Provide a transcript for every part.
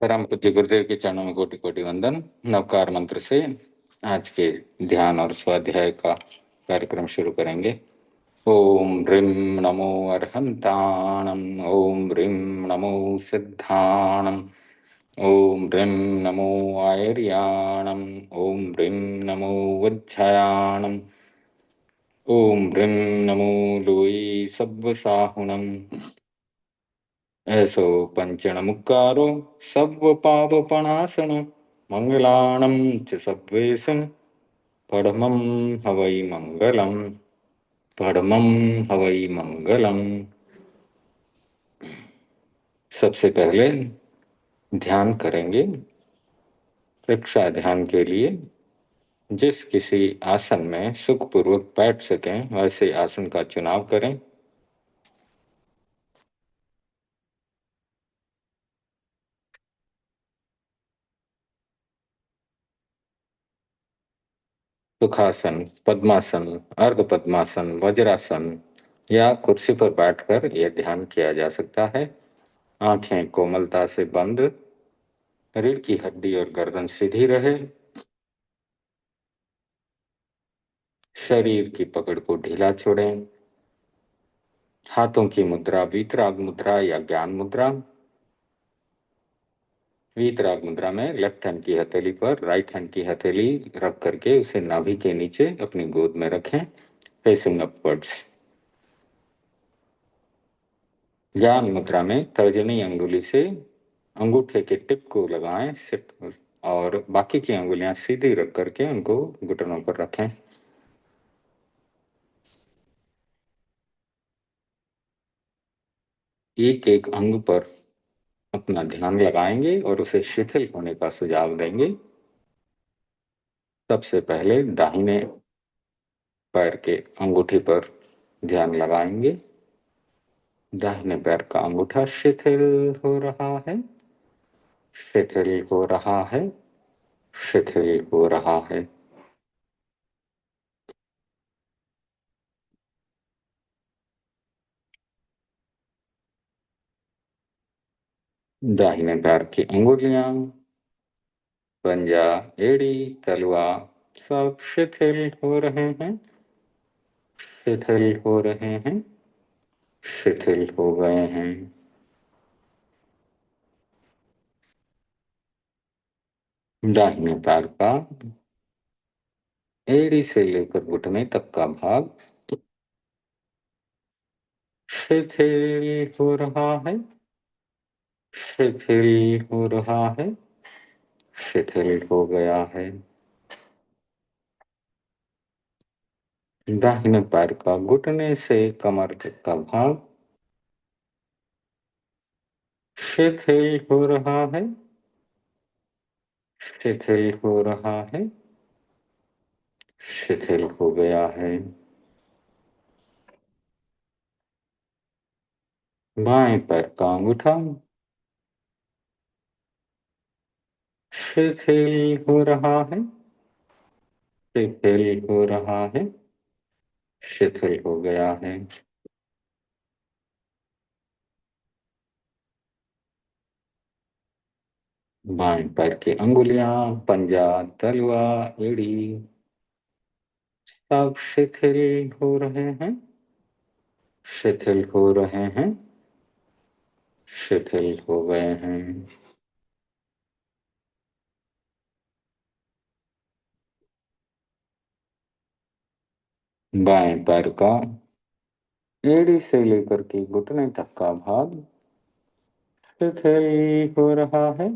परम पूज्य गुरुदेव के चरणों में कोटि कोटि वंदन। नवकार मंत्र से आज के ध्यान और स्वाध्याय का कार्यक्रम शुरू करेंगे। ओम ह्रीं नमो अर्हंताणम, ओम ह्रीं नमो सिद्धाणम, ओम ह्रीं नमो आयर्याणम, ओम ह्रीं नमो वज्झयाणम, ओम ह्रीं नमो लोई सब्वसाहुणम। ऐसो पंचण मुक्कारो सब्व पापपणासन, मंगलाणं च सब्वेशं परमं हवै मंगलम्, परमं हवै मंगलम्। सबसे पहले ध्यान करेंगे। प्रक्षा ध्यान के लिए जिस किसी आसन में सुखपूर्वक बैठ सकें वैसे आसन का चुनाव करें। सुखासन, पद्मासन, अर्ध पद्मासन, वज्रासन या कुर्सी पर बैठकर यह ध्यान किया जा सकता है। आंखें कोमलता से बंद, रीढ़ की हड्डी और गर्दन सीधी रहे। शरीर की पकड़ को ढीला छोड़ें। हाथों की मुद्रा वीतराग मुद्रा या ज्ञान मुद्रा। वीतराग मुद्रा में लेफ्ट हैंड की हथेली पर राइट हैंड की हथेली रख करके उसे नाभि के नीचे अपनी गोद में रखें, फेसिंग अपवर्ड्स। ज्ञान मुद्रा में तर्जनी अंगुली से अंगूठे के टिप को लगाएं और बाकी की अंगुलियां सीधी रख करके उनको घुटनों पर रखें। एक एक अंग पर अपना ध्यान लगाएंगे और उसे शिथिल होने का सुझाव देंगे। सबसे पहले दाहिने पैर के अंगूठे पर ध्यान लगाएंगे। दाहिने पैर का अंगूठा शिथिल हो रहा है, शिथिल हो रहा है, शिथिल हो रहा है। दाहिने पैर की अंगुलियां, पंजा, एड़ी, तलवा सब शिथिल हो रहे हैं, शिथिल हो रहे हैं, शिथिल हो गए हैं। दाहिने पैर का एड़ी से लेकर घुटने तक का भाग शिथिल हो रहा है, शिथिल हो रहा है, शिथिल हो गया है। दाहिने पैर का घुटने से कमर तक का भाग शिथिल हो रहा है, शिथिल हो रहा है, शिथिल हो गया है। बाएं पैर का अंगूठा शिथिल हो रहा है, शिथिल हो रहा है, शिथिल हो गया है। बाएं पैर की अंगुलियां, पंजा, तलवा, एड़ी सब शिथिल हो रहे हैं, शिथिल हो रहे हैं, शिथिल हो गए हैं। बाएं पैर का एड़ी से लेकर के घुटने तक का भाग शिथिल हो रहा है,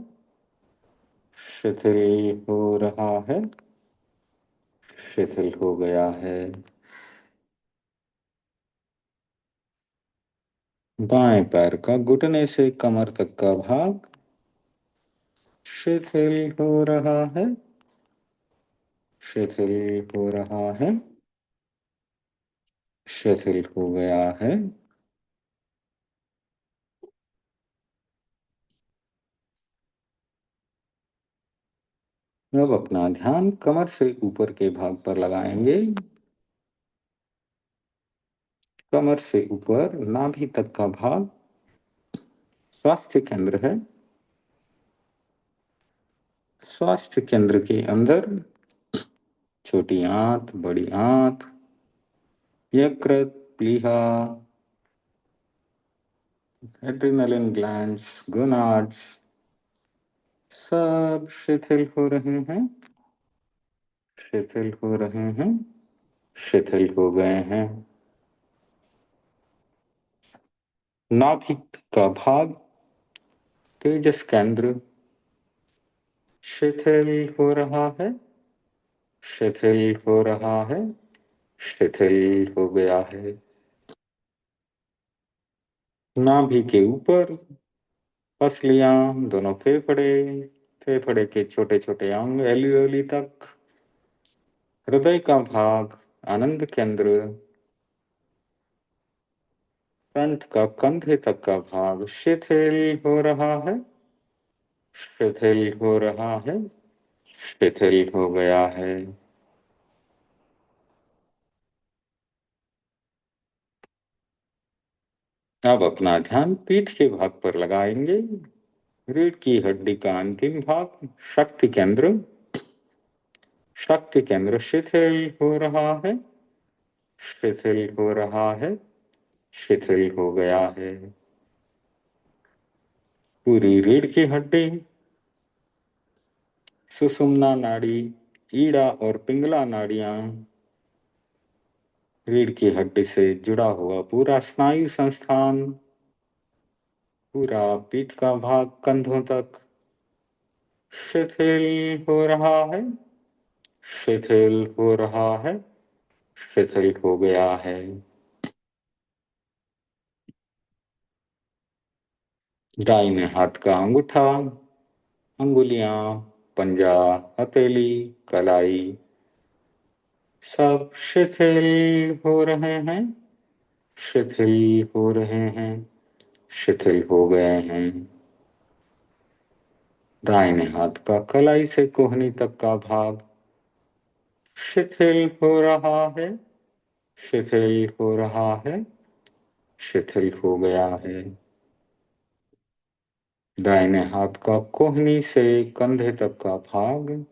शिथिल हो रहा है, शिथिल हो गया है। दाएं पैर का घुटने से कमर तक का भाग शिथिल हो रहा है, शिथिल हो रहा है, शिथिल हो गया है। अब अपना ध्यान कमर से ऊपर के भाग पर लगाएंगे। कमर से ऊपर नाभि तक का भाग स्वास्थ्य केंद्र है। स्वास्थ्य केंद्र के अंदर छोटी आंत, बड़ी आंत, यकृत, प्लीहा, एड्रिनलिन ग्लैंड्स, गोनाड्स सब शिथिल हो रहे हैं, शिथिल हो रहे हैं, शिथिल हो गए हैं। नाभिक का भाग, तेजस केंद्र शिथिल हो रहा है, शिथिल हो रहा है, शिथिल हो गया है। नाभि के ऊपर पसलियां, दोनों फेफड़े, फेफड़े के छोटे छोटे अंग एल्वियोली तक, हृदय का भाग, आनंद केंद्र, कंठ का कंधे तक का भाग शिथिल हो रहा है, शिथिल हो रहा है, शिथिल हो गया है। अब अपना ध्यान पीठ के भाग पर लगाएंगे। रीढ़ की हड्डी का अंतिम भाग, शक्ति केंद्र, शक्ति केंद्र शिथिल हो रहा है, शिथिल हो रहा है, शिथिल हो गया है। पूरी रीढ़ की हड्डी, सुषुम्ना नाड़ी, ईड़ा और पिंगला नाड़ियां, रीढ़ की हड्डी से जुड़ा हुआ पूरा स्नायु संस्थान, पूरा पीठ का भाग कंधों तक शिथिल हो रहा है, शिथिल हो रहा है, शिथिल हो गया है। दाहिने हाथ का अंगूठा, अंगुलियां, पंजा, हथेली, कलाई सब शिथिल हो रहे हैं, शिथिल हो रहे हैं, शिथिल हो गए हैं। दाहिने हाथ का कलाई से कोहनी तक का भाग शिथिल हो रहा है, शिथिल हो रहा है, शिथिल हो गया है। दाहिने हाथ का कोहनी से कंधे तक का भाग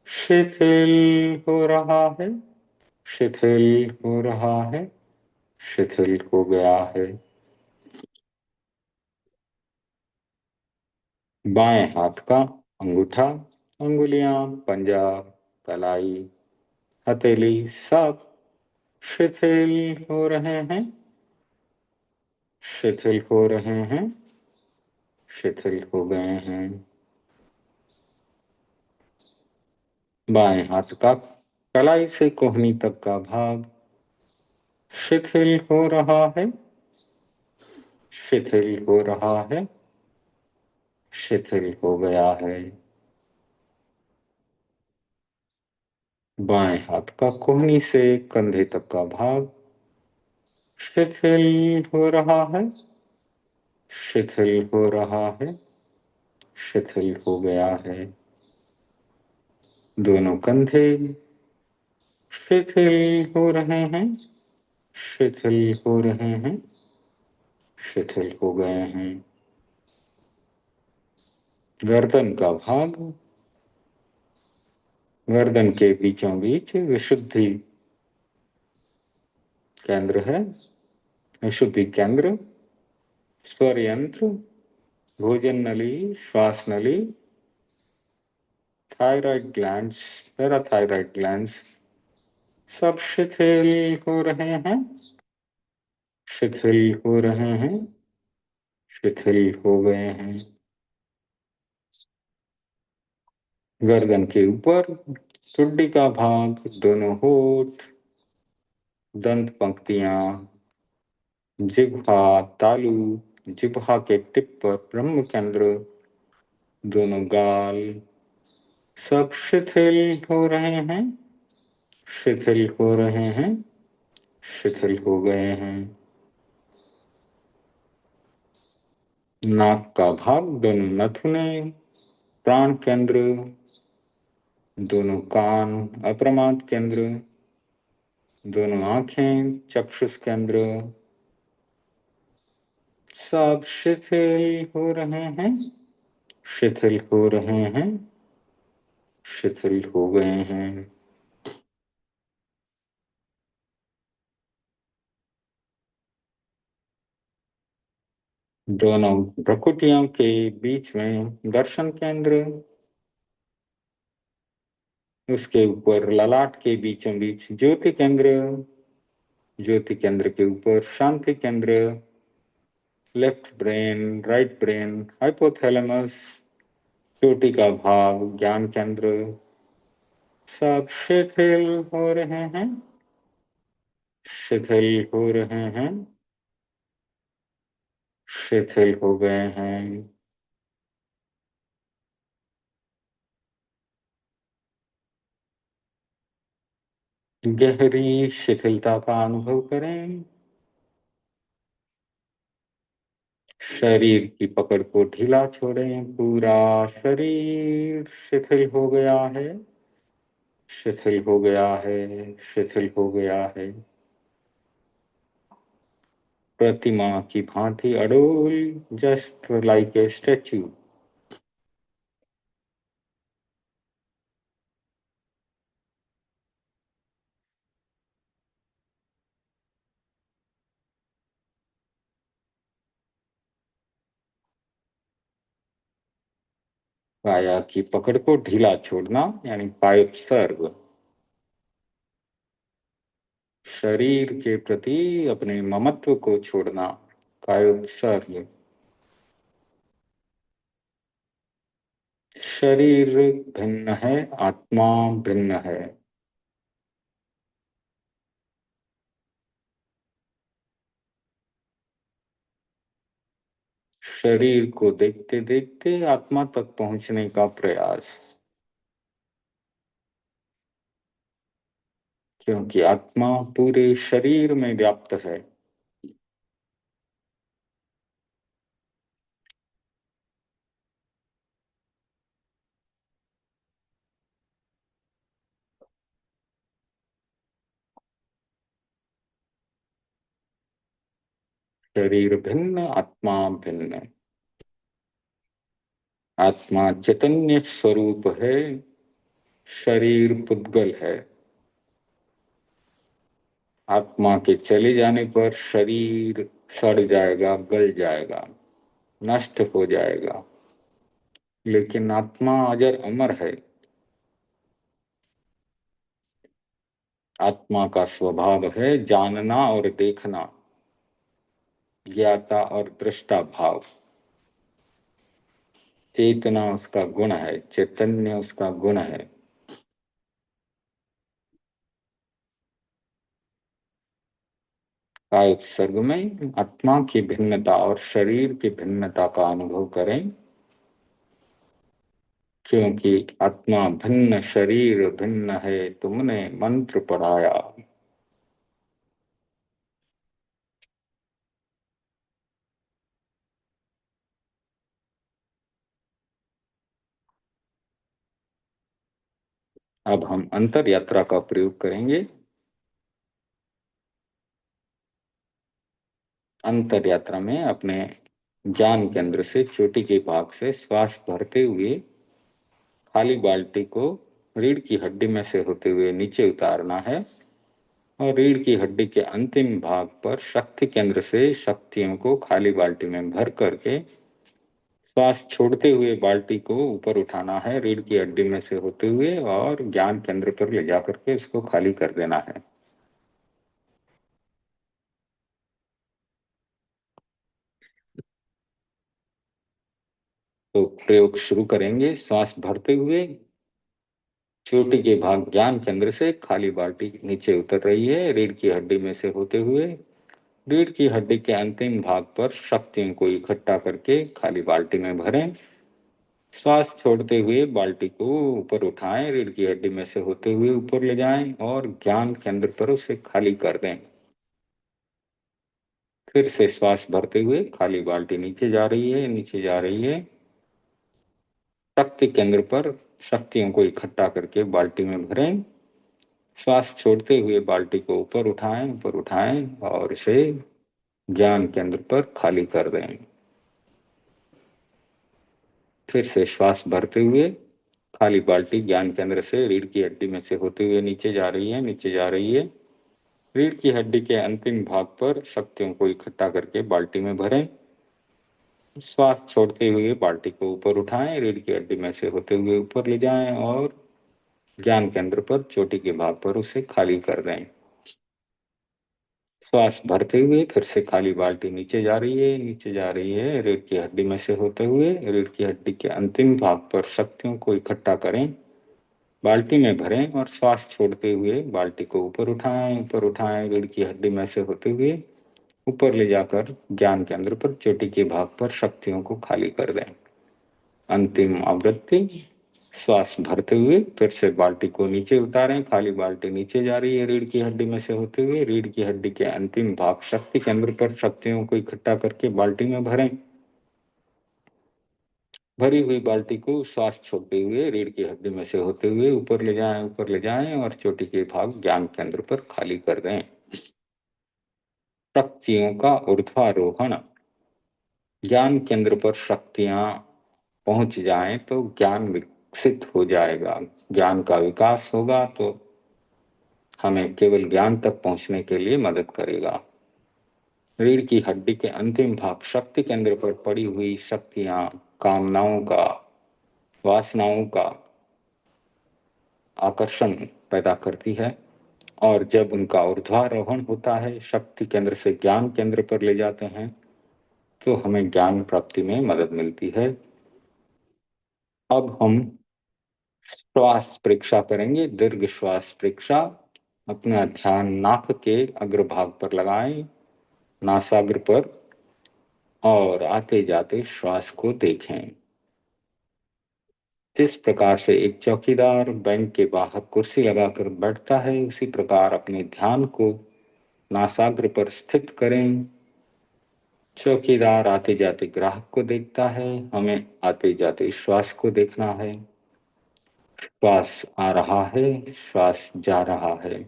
शिथिल हो रहा है, शिथिल हो रहा है, शिथिल हो गया है। बाएं हाथ का अंगूठा, अंगुलियां, पंजा, कलाई, हथेली सब शिथिल हो रहे हैं, शिथिल हो रहे हैं, शिथिल हो गए हैं। बाएं हाथ का कलाई से कोहनी तक का भाग शिथिल हो रहा है, शिथिल हो रहा है, शिथिल हो गया है। बाएं हाथ का कोहनी से कंधे तक का भाग शिथिल हो रहा है, शिथिल हो रहा है, शिथिल हो गया है। दोनों कंधे शिथिल हो रहे हैं, शिथिल हो रहे हैं, शिथिल हो गए हैं। गर्दन का भाग, गर्दन के बीचों बीच विशुद्धि केंद्र है, विशुद्धि केंद्र, स्वर यंत्र, भोजन नली, श्वास नली, थायराइड ग्लैंड्स, पैराथायराइड ग्लैंड्स सब शिथिल हो रहे हैं, शिथिल हो रहे हैं, शिथिल हो गए हैं। गर्दन के ऊपर ठुड्डी का भाग, दोनों होठ, दंत पंक्तियां, जिह्वा, तालू, जिह्वा के टिप पर ब्रह्म केंद्र, दोनों गाल सब शिथिल हो रहे हैं, शिथिल हो रहे हैं, शिथिल हो गए हैं। नाक का भाग, दोनों नथुने, प्राण केंद्र, दोनों कान, अप्रमाद केंद्र, दोनों आंखें, चक्षुष केंद्र सब शिथिल हो रहे हैं, शिथिल हो रहे हैं, शिथिल हो गए हैं। दोनों भ्रुकुटियों के बीच में दर्शन केंद्र, उसके ऊपर ललाट के बीचों बीच ज्योति केंद्र, ज्योति केंद्र के ऊपर शांति केंद्र, left brain, right brain, hypothalamus, चोटी का भाग, ज्ञान केंद्र, सब शिथिल हो रहे हैं, शिथिल हो रहे हैं, शिथिल हो गए हैं। गहरी शिथिलता का अनुभव करें। शरीर की पकड़ को ढीला छोड़ें, पूरा शरीर शिथिल हो गया है, शिथिल हो गया है, शिथिल हो गया है। प्रतिमा की भांति अडोल, जस्ट लाइक ए स्टैच्यू। काया की पकड़ को ढीला छोड़ना यानी कायोत्सर्ग। शरीर के प्रति अपने ममत्व को छोड़ना, कायोत्सर्ग। शरीर भिन्न है, आत्मा भिन्न है। शरीर को देखते देखते आत्मा तक पहुंचने का प्रयास, क्योंकि आत्मा पूरे शरीर में व्याप्त है। शरीर भिन्न, आत्मा भिन्न। आत्मा चैतन्य स्वरूप है, शरीर पुद्गल है। आत्मा के चले जाने पर शरीर सड़ जाएगा, गल जाएगा, नष्ट हो जाएगा, लेकिन आत्मा अजर अमर है। आत्मा का स्वभाव है जानना और देखना, ज्ञाता और दृष्टा भाव। चेतना उसका गुण है, चैतन्य उसका गुण है। काय उत्सर्ग में आत्मा की भिन्नता और शरीर की भिन्नता का अनुभव करें, क्योंकि आत्मा भिन्न, शरीर भिन्न है, तुमने मंत्र पढ़ाया। अब हम अंतर यात्रा का प्रयोग करेंगे। अंतर यात्रा में अपने ज्ञान केंद्र से चोटी के भाग से श्वास भरते हुए खाली बाल्टी को रीढ़ की हड्डी में से होते हुए नीचे उतारना है और रीढ़ की हड्डी के अंतिम भाग पर शक्ति केंद्र से शक्तियों को खाली बाल्टी में भर करके श्वास छोड़ते हुए बाल्टी को ऊपर उठाना है रीढ़ की हड्डी में से होते हुए और ज्ञान केंद्र पर ले जाकर के इसको खाली कर देना है। तो प्रयोग शुरू करेंगे। श्वास भरते हुए चोटी के भाग ज्ञान केंद्र से खाली बाल्टी नीचे उतर रही है रीढ़ की हड्डी में से होते हुए रीढ़ की हड्डी के अंतिम भाग पर शक्तियों को इकट्ठा करके खाली बाल्टी में भरें। श्वास छोड़ते हुए बाल्टी को ऊपर उठाएं, रीढ़ की हड्डी में से होते हुए ऊपर ले जाएं और ज्ञान केंद्र पर उसे खाली कर दें। फिर से श्वास भरते हुए खाली बाल्टी नीचे जा रही है, नीचे जा रही है। शक्ति केंद्र पर शक्तियों को इकट्ठा करके बाल्टी में भरें। श्वास छोड़ते हुए बाल्टी को ऊपर उठाएं और इसे ज्ञान केंद्र पर खाली कर दें। फिर से श्वास भरते हुए खाली बाल्टी ज्ञान केंद्र से रीढ़ की हड्डी में से होते हुए नीचे जा रही है, नीचे जा रही है। रीढ़ की हड्डी के अंतिम भाग पर शक्तियों को इकट्ठा करके बाल्टी में भरें। श्वास छोड़ते हुए बाल्टी को ऊपर उठाएं, रीढ़ की हड्डी में से होते हुए ऊपर ले जाएं और ज्ञान केंद्र पर चोटी के भाग पर उसे खाली कर दें। श्वास भरते हुए फिर से खाली बाल्टी नीचे जा रही है, नीचे जा रही है। रीढ़ की हड्डी में से होते हुए रीढ़ की हड्डी के अंतिम भाग पर शक्तियों को इकट्ठा करें, बाल्टी में भरें और श्वास छोड़ते हुए बाल्टी को ऊपर उठाएं, ऊपर उठाएं। रीढ़ की हड्डी में से होते हुए ऊपर ले जाकर ज्ञान केंद्र पर चोटी के भाग पर शक्तियों को खाली कर दें। अंतिम आवृत्ति। श्वास भरते हुए फिर से बाल्टी को नीचे उतारें, खाली बाल्टी नीचे जा रही है रीढ़ की हड्डी में से होते हुए। रीढ़ की हड्डी के अंतिम भाग शक्ति केंद्र पर शक्तियों को इकट्ठा करके बाल्टी में भरें। भरी हुई बाल्टी को श्वास छोड़ते हुए रीढ़ की हड्डी में से होते हुए ऊपर ले जाएं, ऊपर ले जाएं और चोटी के भाग ज्ञान केंद्र पर खाली कर दें। शक्तियों का ऊर्ध्वारोहण। ज्ञान केंद्र पर शक्तियां पहुंच जाएं तो ज्ञान विकसित हो जाएगा, ज्ञान का विकास होगा तो हमें केवल ज्ञान तक पहुंचने के लिए मदद करेगा। रीढ़ की हड्डी के अंतिम भाग शक्ति केंद्र पर पड़ी हुई शक्तियां कामनाओं का, वासनाओं का आकर्षण पैदा करती है और जब उनका ऊर्ध्वारोहण होता है, शक्ति केंद्र से ज्ञान केंद्र पर ले जाते हैं तो हमें ज्ञान प्राप्ति में मदद मिलती है। अब हम श्वास परीक्षा करेंगे, दीर्घ श्वास परीक्षा। अपना ध्यान नाक के अग्रभाग पर लगाएं, नासाग्र पर, और आते जाते श्वास को देखें। जिस प्रकार से एक चौकीदार बैंक के बाहर कुर्सी लगाकर बैठता है, उसी प्रकार अपने ध्यान को नासाग्र पर स्थित करें। चौकीदार आते जाते ग्राहक को देखता है, हमें आते जाते श्वास को देखना है। श्वास आ रहा है, श्वास जा रहा है।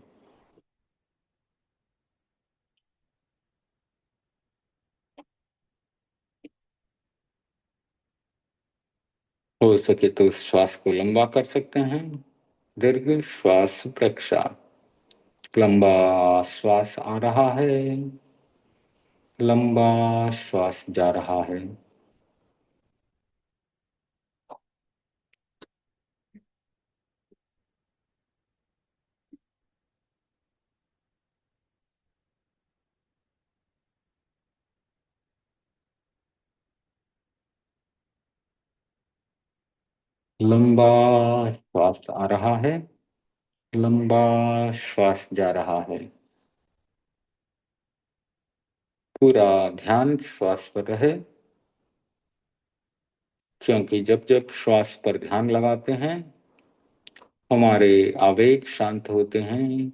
हो सके तो श्वास को लंबा कर सकते हैं। दीर्घ श्वास प्रक्षा। लंबा श्वास आ रहा है, लंबा श्वास जा रहा है। लंबा श्वास आ रहा है, लंबा श्वास जा रहा है। पूरा ध्यान श्वास पर रहे, क्योंकि जब जब श्वास पर ध्यान लगाते हैं हमारे आवेग शांत होते हैं।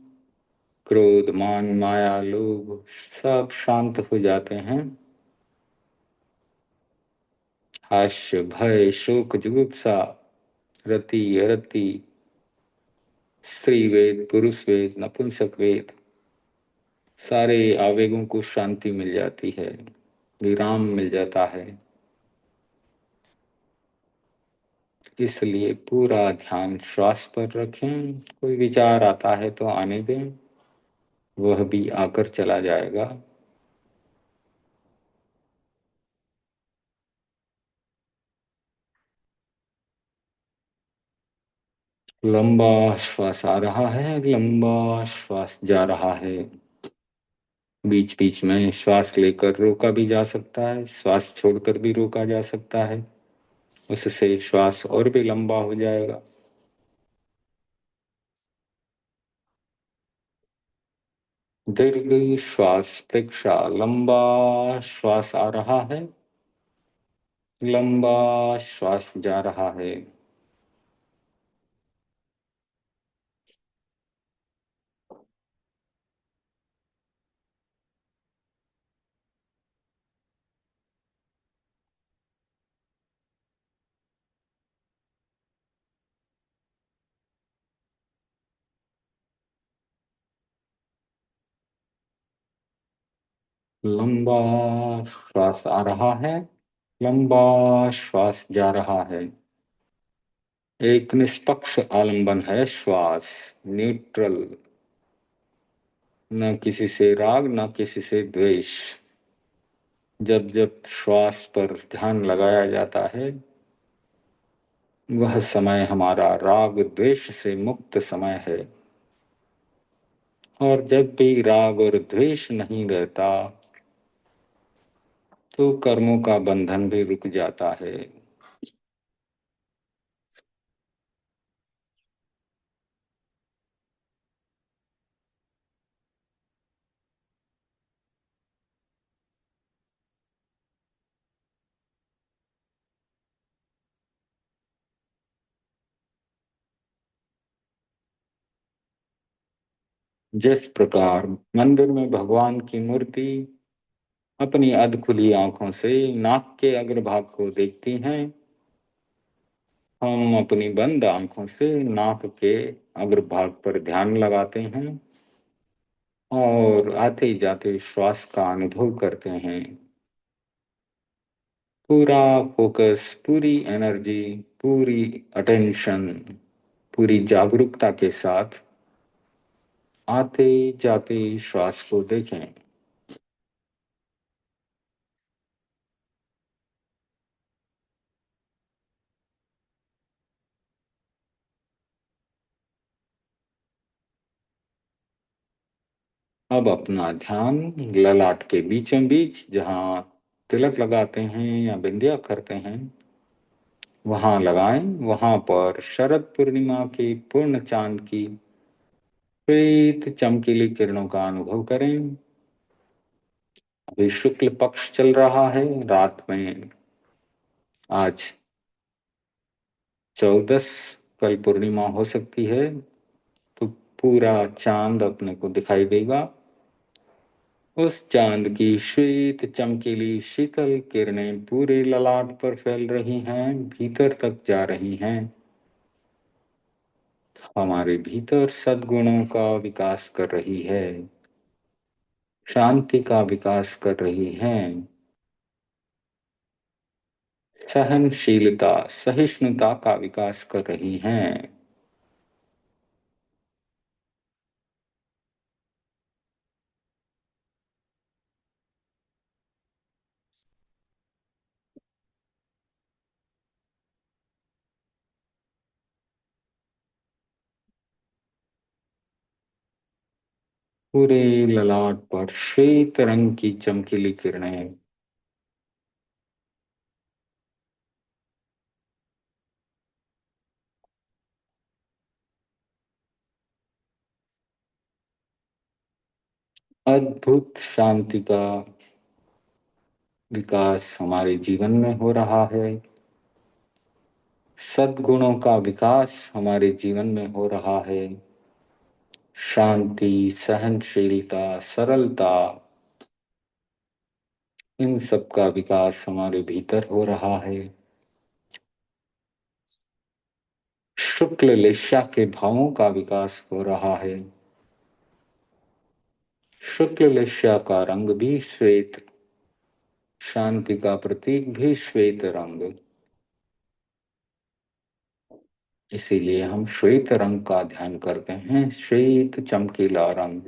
क्रोध, मान, माया, लोभ सब शांत हो जाते हैं। हास्य, भय, शोक, जुगुप्सा, रति, अरति, स्त्री वेद, पुरुष वेद, नपुंसक वेद, सारे आवेगों को शांति मिल जाती है, विराम मिल जाता है। इसलिए पूरा ध्यान श्वास पर रखें। कोई विचार आता है तो आने दें, वह भी आकर चला जाएगा। लंबा श्वास आ रहा है, लंबा श्वास जा रहा है। बीच बीच में श्वास लेकर रोका भी जा सकता है, श्वास छोड़कर भी रोका जा सकता है, उससे श्वास और भी लंबा हो जाएगा। दीर्घ श्वास प्रक्षा। लंबा श्वास आ रहा है, लंबा श्वास जा रहा है। लंबा श्वास आ रहा है, लंबा श्वास जा रहा है। एक निष्पक्ष आलंबन है श्वास, न्यूट्रल, न किसी से राग न किसी से द्वेष। जब जब श्वास पर ध्यान लगाया जाता है वह समय हमारा राग द्वेष से मुक्त समय है। और जब भी राग और द्वेष नहीं रहता तो कर्मों का बंधन भी रुक जाता है। जिस प्रकार मंदिर में भगवान की मूर्ति अपनी अधखुली आंखों से नाक के अग्रभाग को देखती हैं, हम अपनी बंद आंखों से नाक के अग्रभाग पर ध्यान लगाते हैं और आते जाते श्वास का अनुभव करते हैं। पूरा फोकस, पूरी एनर्जी, पूरी अटेंशन, पूरी जागरूकता के साथ आते जाते श्वास को देखें। अब अपना ध्यान ललाट के बीचों बीच जहां तिलक लगाते हैं या बिंदिया करते हैं वहां लगाएं। वहां पर शरद पूर्णिमा के पूर्ण चांद की श्वेत चमकीली किरणों का अनुभव करें। अभी शुक्ल पक्ष चल रहा है, रात में आज 14, कल पूर्णिमा हो सकती है, तो पूरा चांद अपने को दिखाई देगा। उस चांद की श्वेत चमकीली शीतल किरणें पूरे ललाट पर फैल रही हैं, भीतर तक जा रही हैं। हमारे भीतर सद्गुणों का विकास कर रही है, शांति का विकास कर रही हैं, सहनशीलता, सहिष्णुता का विकास कर रही हैं। पूरे ललाट पर श्वेत रंग की चमकीली किरणें। अद्भुत शांति का विकास हमारे जीवन में हो रहा है। सद्गुणों का विकास हमारे जीवन में हो रहा है। शांति, सहनशीलता, सरलता, इन सब का विकास हमारे भीतर हो रहा है। शुक्ल लेस्या के भावों का विकास हो रहा है। शुक्ल लेस्या का रंग भी श्वेत, शांति का प्रतीक भी श्वेत रंग। इसीलिए हम श्वेत रंग का ध्यान करते हैं, श्वेत चमकीला रंग।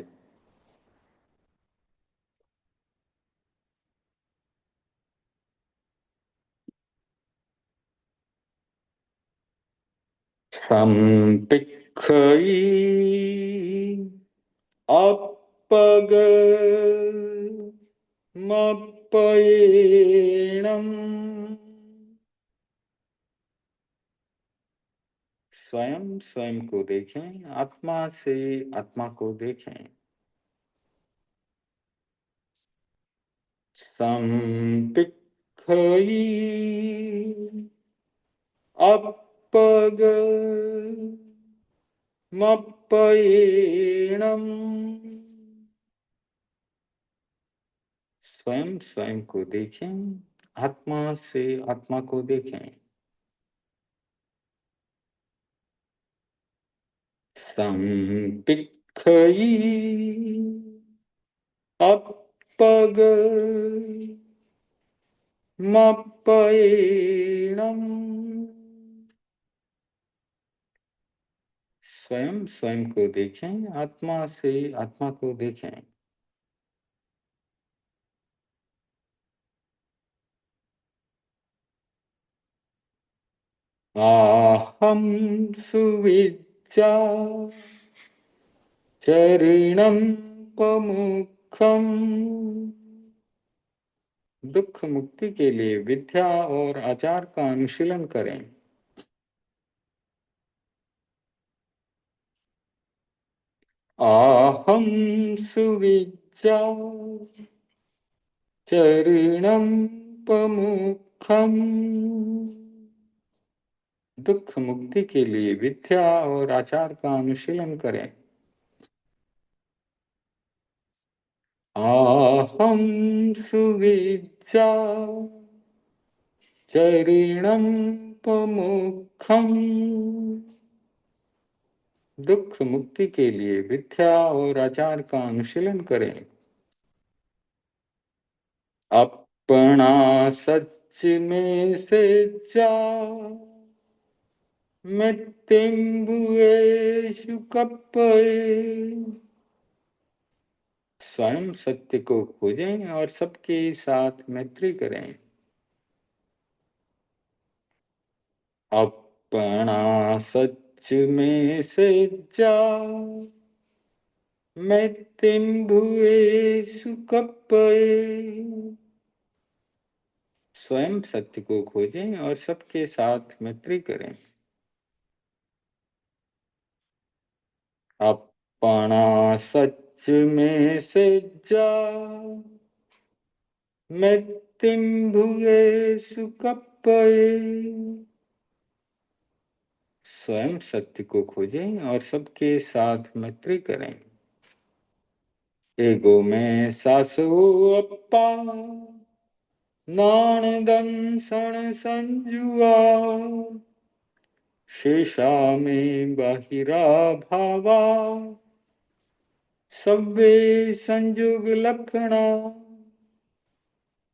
संपिक्खई अपग मप्पयेणम। स्वयं स्वयं को देखें, आत्मा से आत्मा को देखें। संपिक्खई अपग मप्पयेणम। स्वयं स्वयं को देखें, आत्मा से आत्मा को देखें। संपिक्खई अपग मप्पयेणम्। स्वयं स्वयं को देखें, आत्मा से आत्मा को देखें। आहम सुविद्या चरणं पमुखम। दुख मुक्ति के लिए विद्या और आचार का अनुशीलन करें। आहम सुविद्या चरणं पमुखम। दुख मुक्ति के लिए विद्या और आचार का अनुशीलन करें। आहम सुविद्या चरणं पमुखम। दुख मुक्ति के लिए विद्या और आचार का अनुशीलन करें। अपना सच में से जा मृत्युंबुएषु कप्पये। स्वयं सत्य को खोजें और सबके साथ मैत्री करें। अपना सच में से जा मृत्युंबुएषु कप्पये। स्वयं सत्य को खोजें और सबके साथ मैत्री करें। अपना सच में से जा मृत्युंबुएषु कप्पये। स्वयं सत्य को खोजें और सबके साथ मैत्री करें। एगो में सासु अप्पा नानदन सण संजुआ। शेषा में बाहिरा भावा सब्बे संयोग लक्षणा।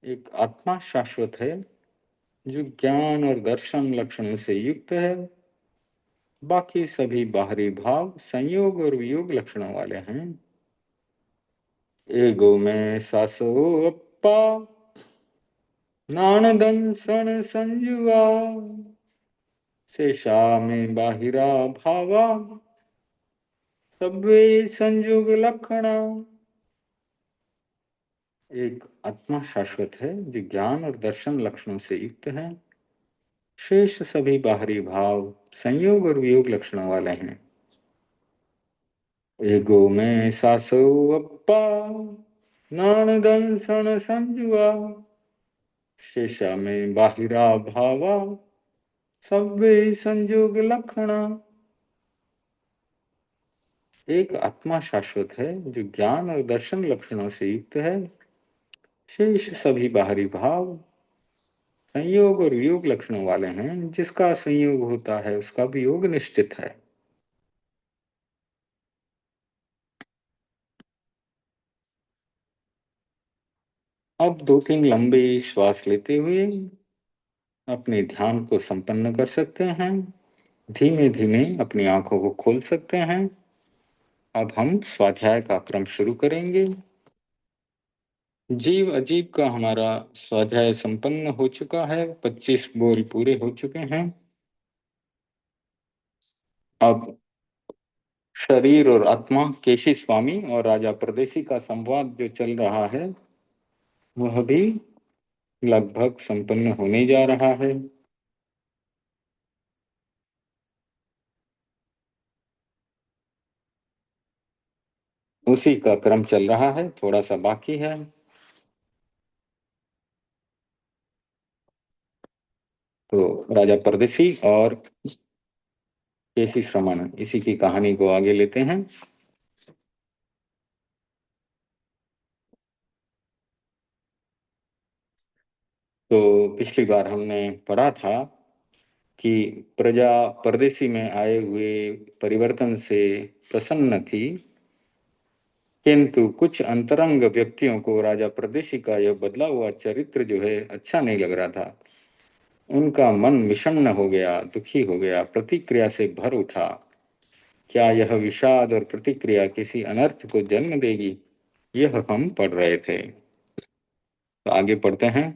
एक आत्मा शाश्वत है जो ज्ञान और दर्शन लक्षणों से युक्त है। बाकी सभी बाहरी भाव संयोग और वियोग लक्षणों वाले हैं। एगो में सासो अप्पा नानदन सण संजुआ। शेषा में बाहिरा भावा सब्बे संयोग लक्षणा। एक आत्मा शाश्वत है जो ज्ञान और दर्शन लक्षणों से युक्त है। शेष सभी बाहरी भाव संयोग और वियोग लक्षणों वाले हैं। एगो में सासो अप्पा नानदन सण संजुआ। शेषा में बाहिरा भावा सब्बे संयोग लक्षणा। एक आत्मा शाश्वत है जो ज्ञान और दर्शन लक्षणों से युक्त है। शेष सभी बाहरी भाव संयोग और वियोग लक्षणों वाले हैं। जिसका संयोग होता है उसका वियोग निश्चित है। अब 2-3 लंबे श्वास लेते हुए अपने ध्यान को संपन्न कर सकते हैं। धीमे धीमे अपनी आंखों को खोल सकते हैं। अब हम स्वाध्याय का क्रम शुरू करेंगे। जीव अजीब का हमारा स्वाध्याय संपन्न हो चुका है। 25 बोल पूरे हो चुके हैं। अब शरीर और आत्मा, केशी स्वामी और राजा परदेसी का संवाद जो चल रहा है वह भी लगभग संपन्न होने जा रहा है। उसी का क्रम चल रहा है, थोड़ा सा बाकी है। तो राजा परदेसी और केसी श्रमण इसी की कहानी को आगे लेते हैं। तो पिछली बार हमने पढ़ा था कि प्रजा परदेसी में आए हुए परिवर्तन से प्रसन्न थी किंतु कुछ अंतरंग व्यक्तियों को राजा परदेशी का यह बदला हुआ चरित्र जो है अच्छा नहीं लग रहा था। उनका मन विषण्ण हो गया, दुखी हो गया, प्रतिक्रिया से भर उठा। क्या यह विषाद और प्रतिक्रिया किसी अनर्थ को जन्म देगी? यह हम पढ़ रहे थे। तो आगे पढ़ते हैं।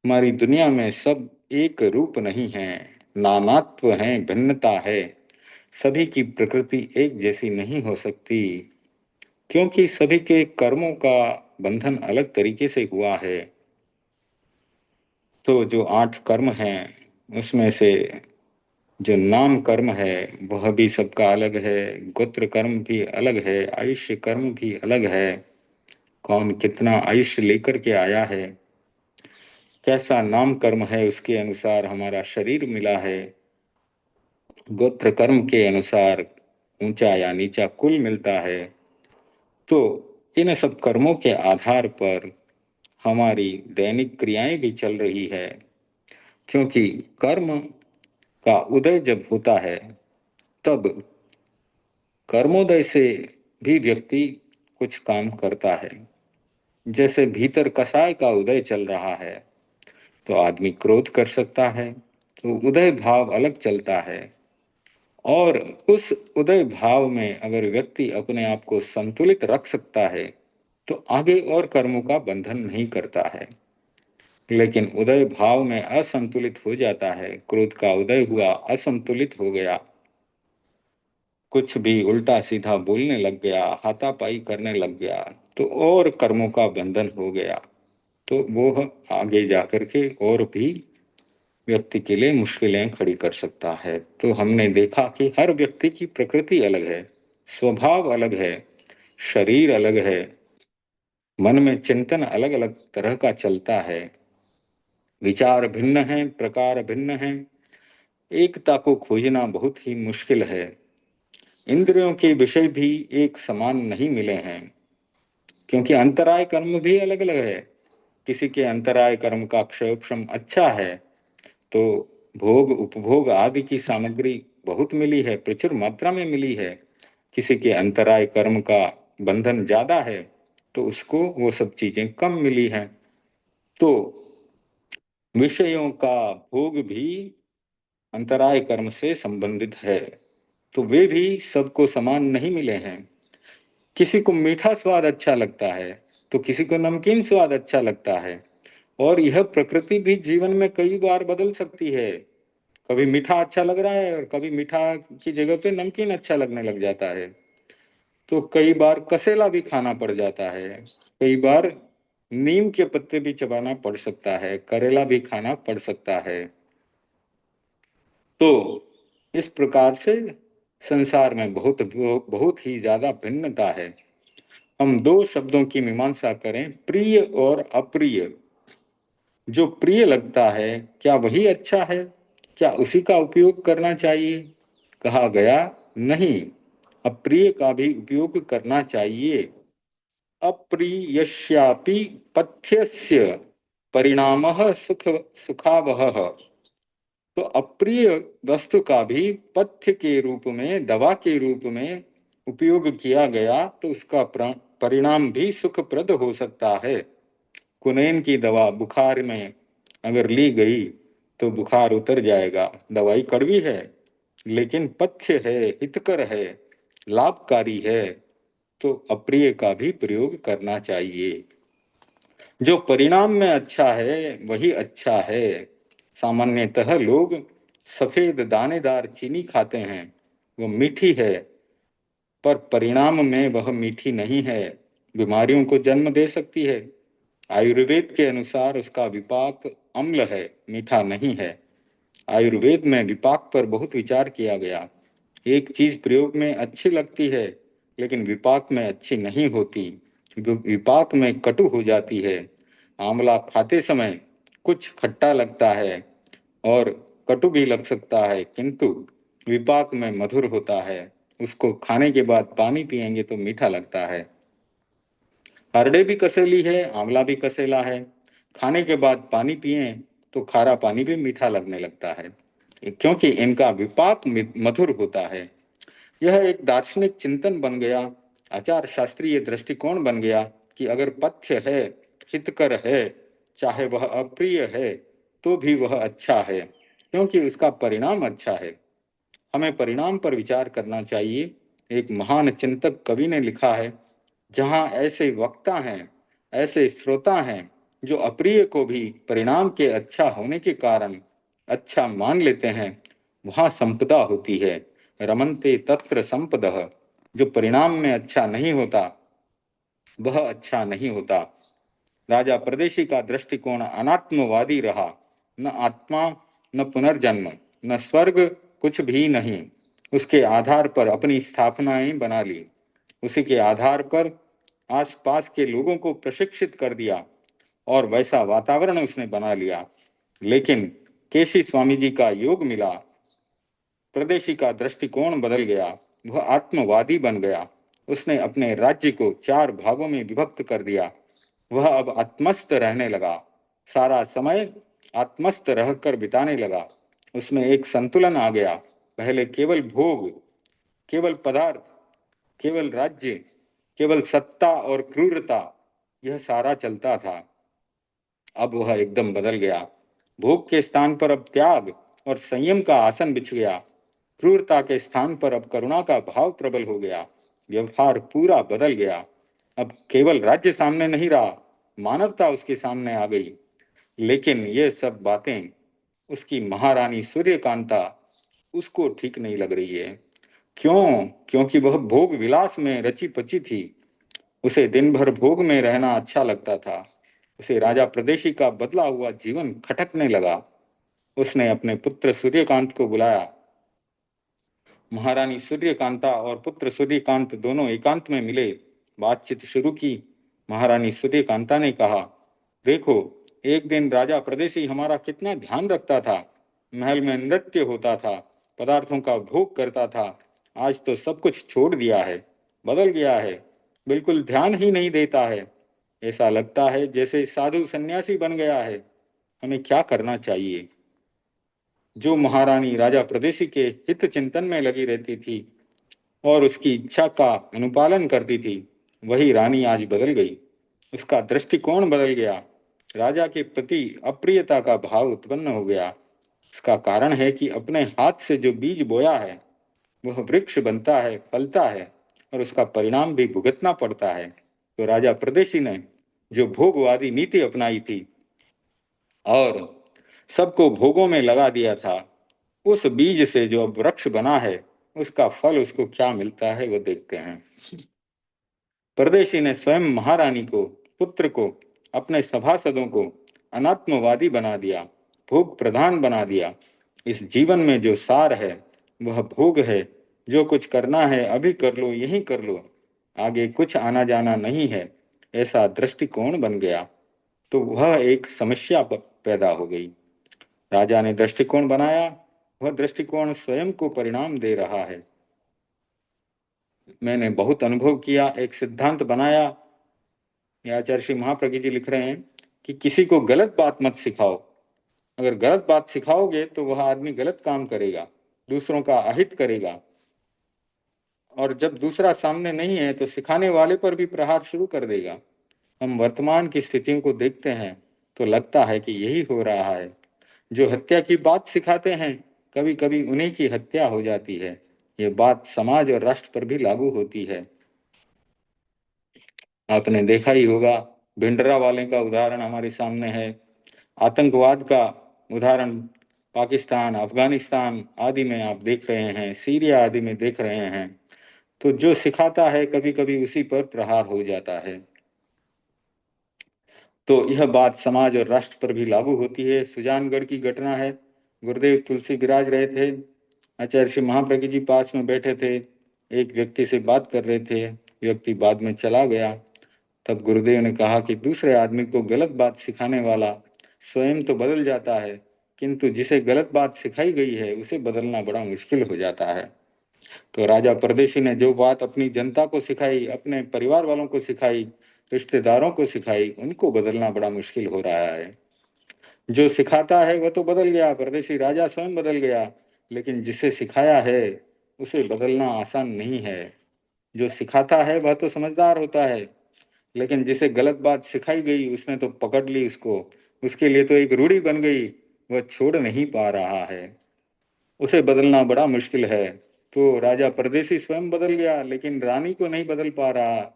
हमारी दुनिया में सब एक रूप नहीं है, नानात्व है, भिन्नता है। सभी की प्रकृति एक जैसी नहीं हो सकती, क्योंकि सभी के कर्मों का बंधन अलग तरीके से हुआ है। तो जो 8 कर्म हैं उसमें से जो नाम कर्म है वह भी सबका अलग है, गोत्र कर्म भी अलग है, आयुष्य कर्म भी अलग है। कौन कितना आयुष्य लेकर के आया है, कैसा नाम कर्म है, उसके अनुसार हमारा शरीर मिला है। गोत्र कर्म के अनुसार ऊंचा या नीचा कुल मिलता है। तो इन सब कर्मों के आधार पर हमारी दैनिक क्रियाएं भी चल रही है, क्योंकि कर्म का उदय जब होता है तब कर्मोदय से भी व्यक्ति कुछ काम करता है। जैसे भीतर कसाय का उदय चल रहा है तो आदमी क्रोध कर सकता है, तो उदय भाव अलग चलता है। और उस उदय भाव में अगर व्यक्ति अपने आप को संतुलित रख सकता है तो आगे और कर्मों का बंधन नहीं करता है। लेकिन उदय भाव में असंतुलित हो जाता है, क्रोध का उदय हुआ, असंतुलित हो गया, कुछ भी उल्टा सीधा बोलने लग गया, हाथापाई करने लग गया, तो और कर्मों का बंधन हो गया। तो वो आगे जाकर के और भी व्यक्ति के लिए मुश्किलें खड़ी कर सकता है। तो हमने देखा कि हर व्यक्ति की प्रकृति अलग है, स्वभाव अलग है, शरीर अलग है, मन में चिंतन अलग अलग तरह का चलता है, विचार भिन्न हैं, प्रकार भिन्न हैं। एकता को खोजना बहुत ही मुश्किल है। इंद्रियों के विषय भी एक समान नहीं मिले हैं, क्योंकि अंतराय कर्म भी अलग अलग है। किसी के अंतराय कर्म का क्षोभम अच्छा है तो भोग उपभोग आदि की सामग्री बहुत मिली है, प्रचुर मात्रा में मिली है। किसी के अंतराय कर्म का बंधन ज्यादा है तो उसको वो सब चीजें कम मिली हैं। तो विषयों का भोग भी अंतराय कर्म से संबंधित है, तो वे भी सबको समान नहीं मिले हैं। किसी को मीठा स्वाद अच्छा लगता है तो किसी को नमकीन स्वाद अच्छा लगता है। और यह प्रकृति भी जीवन में कई बार बदल सकती है। कभी मीठा अच्छा लग रहा है और कभी मीठा की जगह पे नमकीन अच्छा लगने लग जाता है। तो कई बार कसेला भी खाना पड़ जाता है, कई बार नीम के पत्ते भी चबाना पड़ सकता है, करेला भी खाना पड़ सकता है। तो इस प्रकार से संसार में बहुत बहुत ही ज्यादा भिन्नता है। हम दो शब्दों की मीमांसा करें, प्रिय और अप्रिय। जो प्रिय लगता है क्या वही अच्छा है? क्या उसी का उपयोग करना चाहिए? कहा गया नहीं, अप्रिय का भी उपयोग करना चाहिए। अप्रियस्यापि पथ्यस्य परिणामः सुखावहः। तो अप्रिय वस्तु का भी पथ्य के रूप में, दवा के रूप में उपयोग किया गया तो उसका परिणाम भी सुखप्रद हो सकता है। कुनैन की दवा बुखार में अगर ली गई तो बुखार उतर जाएगा। दवाई कड़वी है लेकिन पथ्य है, हितकर है, लाभकारी है, तो अप्रिय का भी प्रयोग करना चाहिए। जो परिणाम में अच्छा है वही अच्छा है। सामान्यतः लोग सफेद दानेदार चीनी खाते हैं, वो मीठी है, पर परिणाम में वह मीठी नहीं है, बीमारियों को जन्म दे सकती है। आयुर्वेद के अनुसार उसका विपाक अम्ल है, मीठा नहीं है। आयुर्वेद में विपाक पर बहुत विचार किया गया। एक चीज प्रयोग में अच्छी लगती है लेकिन विपाक में अच्छी नहीं होती, विपाक में कटु हो जाती है। आंवला खाते समय कुछ खट्टा लगता है और कटु भी लग सकता है, किंतु विपाक में मधुर होता है। उसको खाने के बाद पानी पिएंगे तो मीठा लगता है। हरडे भी कसेली है, आंवला भी कसेला है, खाने के बाद पानी पिए तो खारा पानी भी मीठा लगने लगता है, क्योंकि इनका विपाक मधुर होता है। यह एक दार्शनिक चिंतन बन गया आचार शास्त्रीय दृष्टिकोण बन गया कि अगर पथ्य है, हितकर है, चाहे वह अप्रिय है तो भी वह अच्छा है, क्योंकि उसका परिणाम अच्छा है। हमें परिणाम पर विचार करना चाहिए। एक महान चिंतक कवि ने लिखा है, जहां ऐसे वक्ता हैं, ऐसे श्रोता हैं, जो अप्रिय को भी परिणाम के अच्छा होने के कारण अच्छा मान लेते हैं, वहां संपदा होती है। रमन्ते तत्र संपदः। जो परिणाम में अच्छा नहीं होता वह अच्छा नहीं होता। राजा परदेशी का दृष्टिकोण अनात्मवादी रहा। न आत्मा, न पुनर्जन्म, न स्वर्ग, कुछ भी नहीं। उसके आधार पर अपनी स्थापनाएं बना ली, उसी के आधार पर आसपास के लोगों को प्रशिक्षित कर दिया और वैसा वातावरण उसने बना लिया। लेकिन केशी स्वामी जी का योग मिला, परदेशी का दृष्टिकोण बदल गया, वह आत्मवादी बन गया। उसने अपने राज्य को 4 भागों में विभक्त कर दिया। वह अब आत्मस्थ रहने लगा, सारा समय आत्मस्थ रहकर बिताने लगा। उसमें एक संतुलन आ गया। पहले केवल भोग, केवल पदार्थ, केवल राज्य, केवल सत्ता और क्रूरता, यह सारा चलता था। अब वह एकदम बदल गया। भोग के स्थान पर अब त्याग और संयम का आसन बिछ गया। क्रूरता के स्थान पर अब करुणा का भाव प्रबल हो गया। व्यवहार पूरा बदल गया। अब केवल राज्य सामने नहीं रहा, मानवता उसके सामने आ गई। लेकिन ये सब बातें उसकी महारानी सूर्यकांता उसको ठीक नहीं लग रही है। क्यों? क्योंकि वह भोग विलास में रची पची थी। उसे दिन भर भोग में रहना अच्छा लगता था। उसे राजा प्रदेशी का बदला हुआ जीवन खटकने लगा। उसने अपने पुत्र सूर्यकांत को बुलाया। महारानी सूर्यकांता और पुत्र सूर्यकांत दोनों एकांत में मिले, बातचीत शुरू की। महारानी सूर्यकांता ने कहा, देखो, एक दिन राजा प्रदेशी हमारा कितना ध्यान रखता था। महल में नृत्य होता था, पदार्थों का भोग करता था। आज तो सब कुछ छोड़ दिया है, बदल गया है, बिल्कुल ध्यान ही नहीं देता है। ऐसा लगता है जैसे साधु सन्यासी बन गया है। हमें क्या करना चाहिए? जो महारानी राजा प्रदेशी के हित चिंतन में लगी रहती थी और उसकी इच्छा का अनुपालन करती थी, वही रानी आज बदल गई। उसका दृष्टिकोण बदल गया। राजा के प्रति अप्रियता का भाव उत्पन्न हो गया। इसका कारण है कि अपने हाथ से जो बीज बोया है वह वृक्ष बनता है, फलता है और उसका परिणाम भी भुगतना पड़ता है। तो राजा प्रदेशी ने जो भोगवादी नीति अपनाई थी और सबको भोगों में लगा दिया था, उस बीज से जो अब वृक्ष बना है, उसका फल उसको क्या मिलता है वो देखते हैं। परदेशी ने स्वयं महारानी को, पुत्र को, अपने सभासदों को अनात्मवादी बना दिया, भोग प्रधान बना दिया। इस जीवन में जो सार है वह भोग है। जो कुछ करना है अभी कर लो, यही कर लो, आगे कुछ आना जाना नहीं है, ऐसा दृष्टिकोण बन गया। तो वह एक समस्या पैदा हो गई। राजा ने दृष्टिकोण बनाया, वह दृष्टिकोण स्वयं को परिणाम दे रहा है। मैंने बहुत अनुभव किया, एक सिद्धांत बनाया। ये आचार्य श्री महाप्रज्ञ जी लिख रहे हैं कि किसी को गलत बात मत सिखाओ। अगर गलत बात सिखाओगे तो वह आदमी गलत काम करेगा, दूसरों का अहित करेगा। और जब दूसरा सामने नहीं है तो सिखाने वाले पर भी प्रहार शुरू कर देगा। हम वर्तमान की स्थितियों को देखते हैं तो लगता है कि यही हो रहा है। जो हत्या की बात सिखाते हैं, कभी कभी उन्हीं की हत्या हो जाती है। ये बात समाज और राष्ट्र पर भी लागू होती है। आपने देखा ही होगा, भिंडरा वाले का उदाहरण हमारे सामने है। आतंकवाद का उदाहरण पाकिस्तान, अफगानिस्तान आदि में आप देख रहे हैं, सीरिया आदि में देख रहे हैं। तो जो सिखाता है कभी कभी उसी पर प्रहार हो जाता है। तो यह बात समाज और राष्ट्र पर भी लागू होती है। सुजानगढ़ की घटना है। गुरुदेव तुलसी विराज रहे थे, आचार्य श्री महाप्रज्ञ जी पास में बैठे थे, एक व्यक्ति से बात कर रहे थे, व्यक्ति बाद में चला गया। तब गुरुदेव ने कहा कि दूसरे आदमी को गलत बात सिखाने वाला स्वयं तो बदल जाता है, किंतु जिसे गलत बात सिखाई गई है उसे बदलना बड़ा मुश्किल हो जाता है। तो राजा परदेशी ने जो बात अपनी जनता को सिखाई, अपने परिवार वालों को सिखाई, रिश्तेदारों को सिखाई, उनको बदलना बड़ा मुश्किल हो रहा है। जो सिखाता है वह तो बदल गया, परदेशी राजा स्वयं बदल गया, लेकिन जिसे सिखाया है उसे बदलना आसान नहीं है। जो सिखाता है वह तो समझदार होता है, लेकिन जिसे गलत बात सिखाई गई उसने तो पकड़ ली उसको, उसके लिए तो एक रूढ़ी बन गई, वह छोड़ नहीं पा रहा है, उसे बदलना बड़ा मुश्किल है। तो राजा परदेसी स्वयं बदल गया, लेकिन रानी को नहीं बदल पा रहा,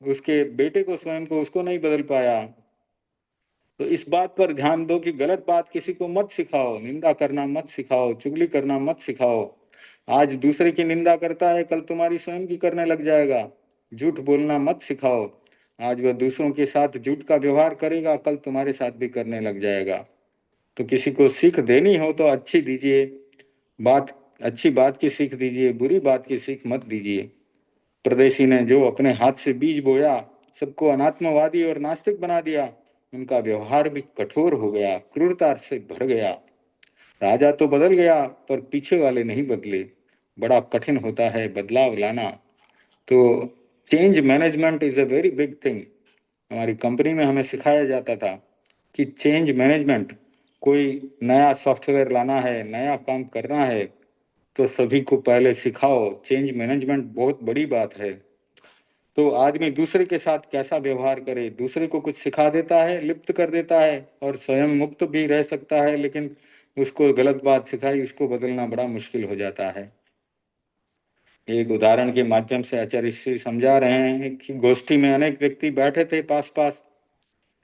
उसके बेटे को स्वयं को उसको नहीं बदल पाया। तो इस बात पर ध्यान दो कि गलत बात किसी को मत सिखाओ, निंदा करना मत सिखाओ, चुगली करना मत सिखाओ। आज दूसरे की निंदा करता है, कल तुम्हारी स्वयं की करने लग जाएगा। झूठ बोलना मत सिखाओ, आज वह दूसरों के साथ झूठ का व्यवहार करेगा, कल तुम्हारे साथ भी करने लग जाएगा। तो किसी को सीख देनी हो तो अच्छी दीजिए, बात अच्छी बात की सीख दीजिए, बुरी बात की सीख मत दीजिए। परदेशी ने जो अपने हाथ से बीज बोया, सबको अनात्मवादी और नास्तिक बना दिया। उनका व्यवहार भी कठोर हो गया, क्रूरता से भर गया। राजा तो बदल गया, पर पीछे वाले नहीं बदले। बड़ा कठिन होता है बदलाव लाना। तो change management is a very big thing. हमारी कंपनी में हमें सिखाया जाता था कि चेंज मैनेजमेंट, कोई नया सॉफ्टवेयर लाना है, नया काम करना है, तो सभी को पहले सिखाओ। चेंज मैनेजमेंट बहुत बड़ी बात है। तो आदमी दूसरे के साथ कैसा व्यवहार करे, दूसरे को कुछ सिखा देता है, लिप्त कर देता है, और स्वयं मुक्त भी रह सकता है, लेकिन उसको गलत बात सिखाई, उसको बदलना बड़ा मुश्किल हो जाता है। एक उदाहरण के माध्यम से आचार्य श्री समझा रहे हैं कि गोष्ठी में अनेक व्यक्ति बैठे थे पास पास।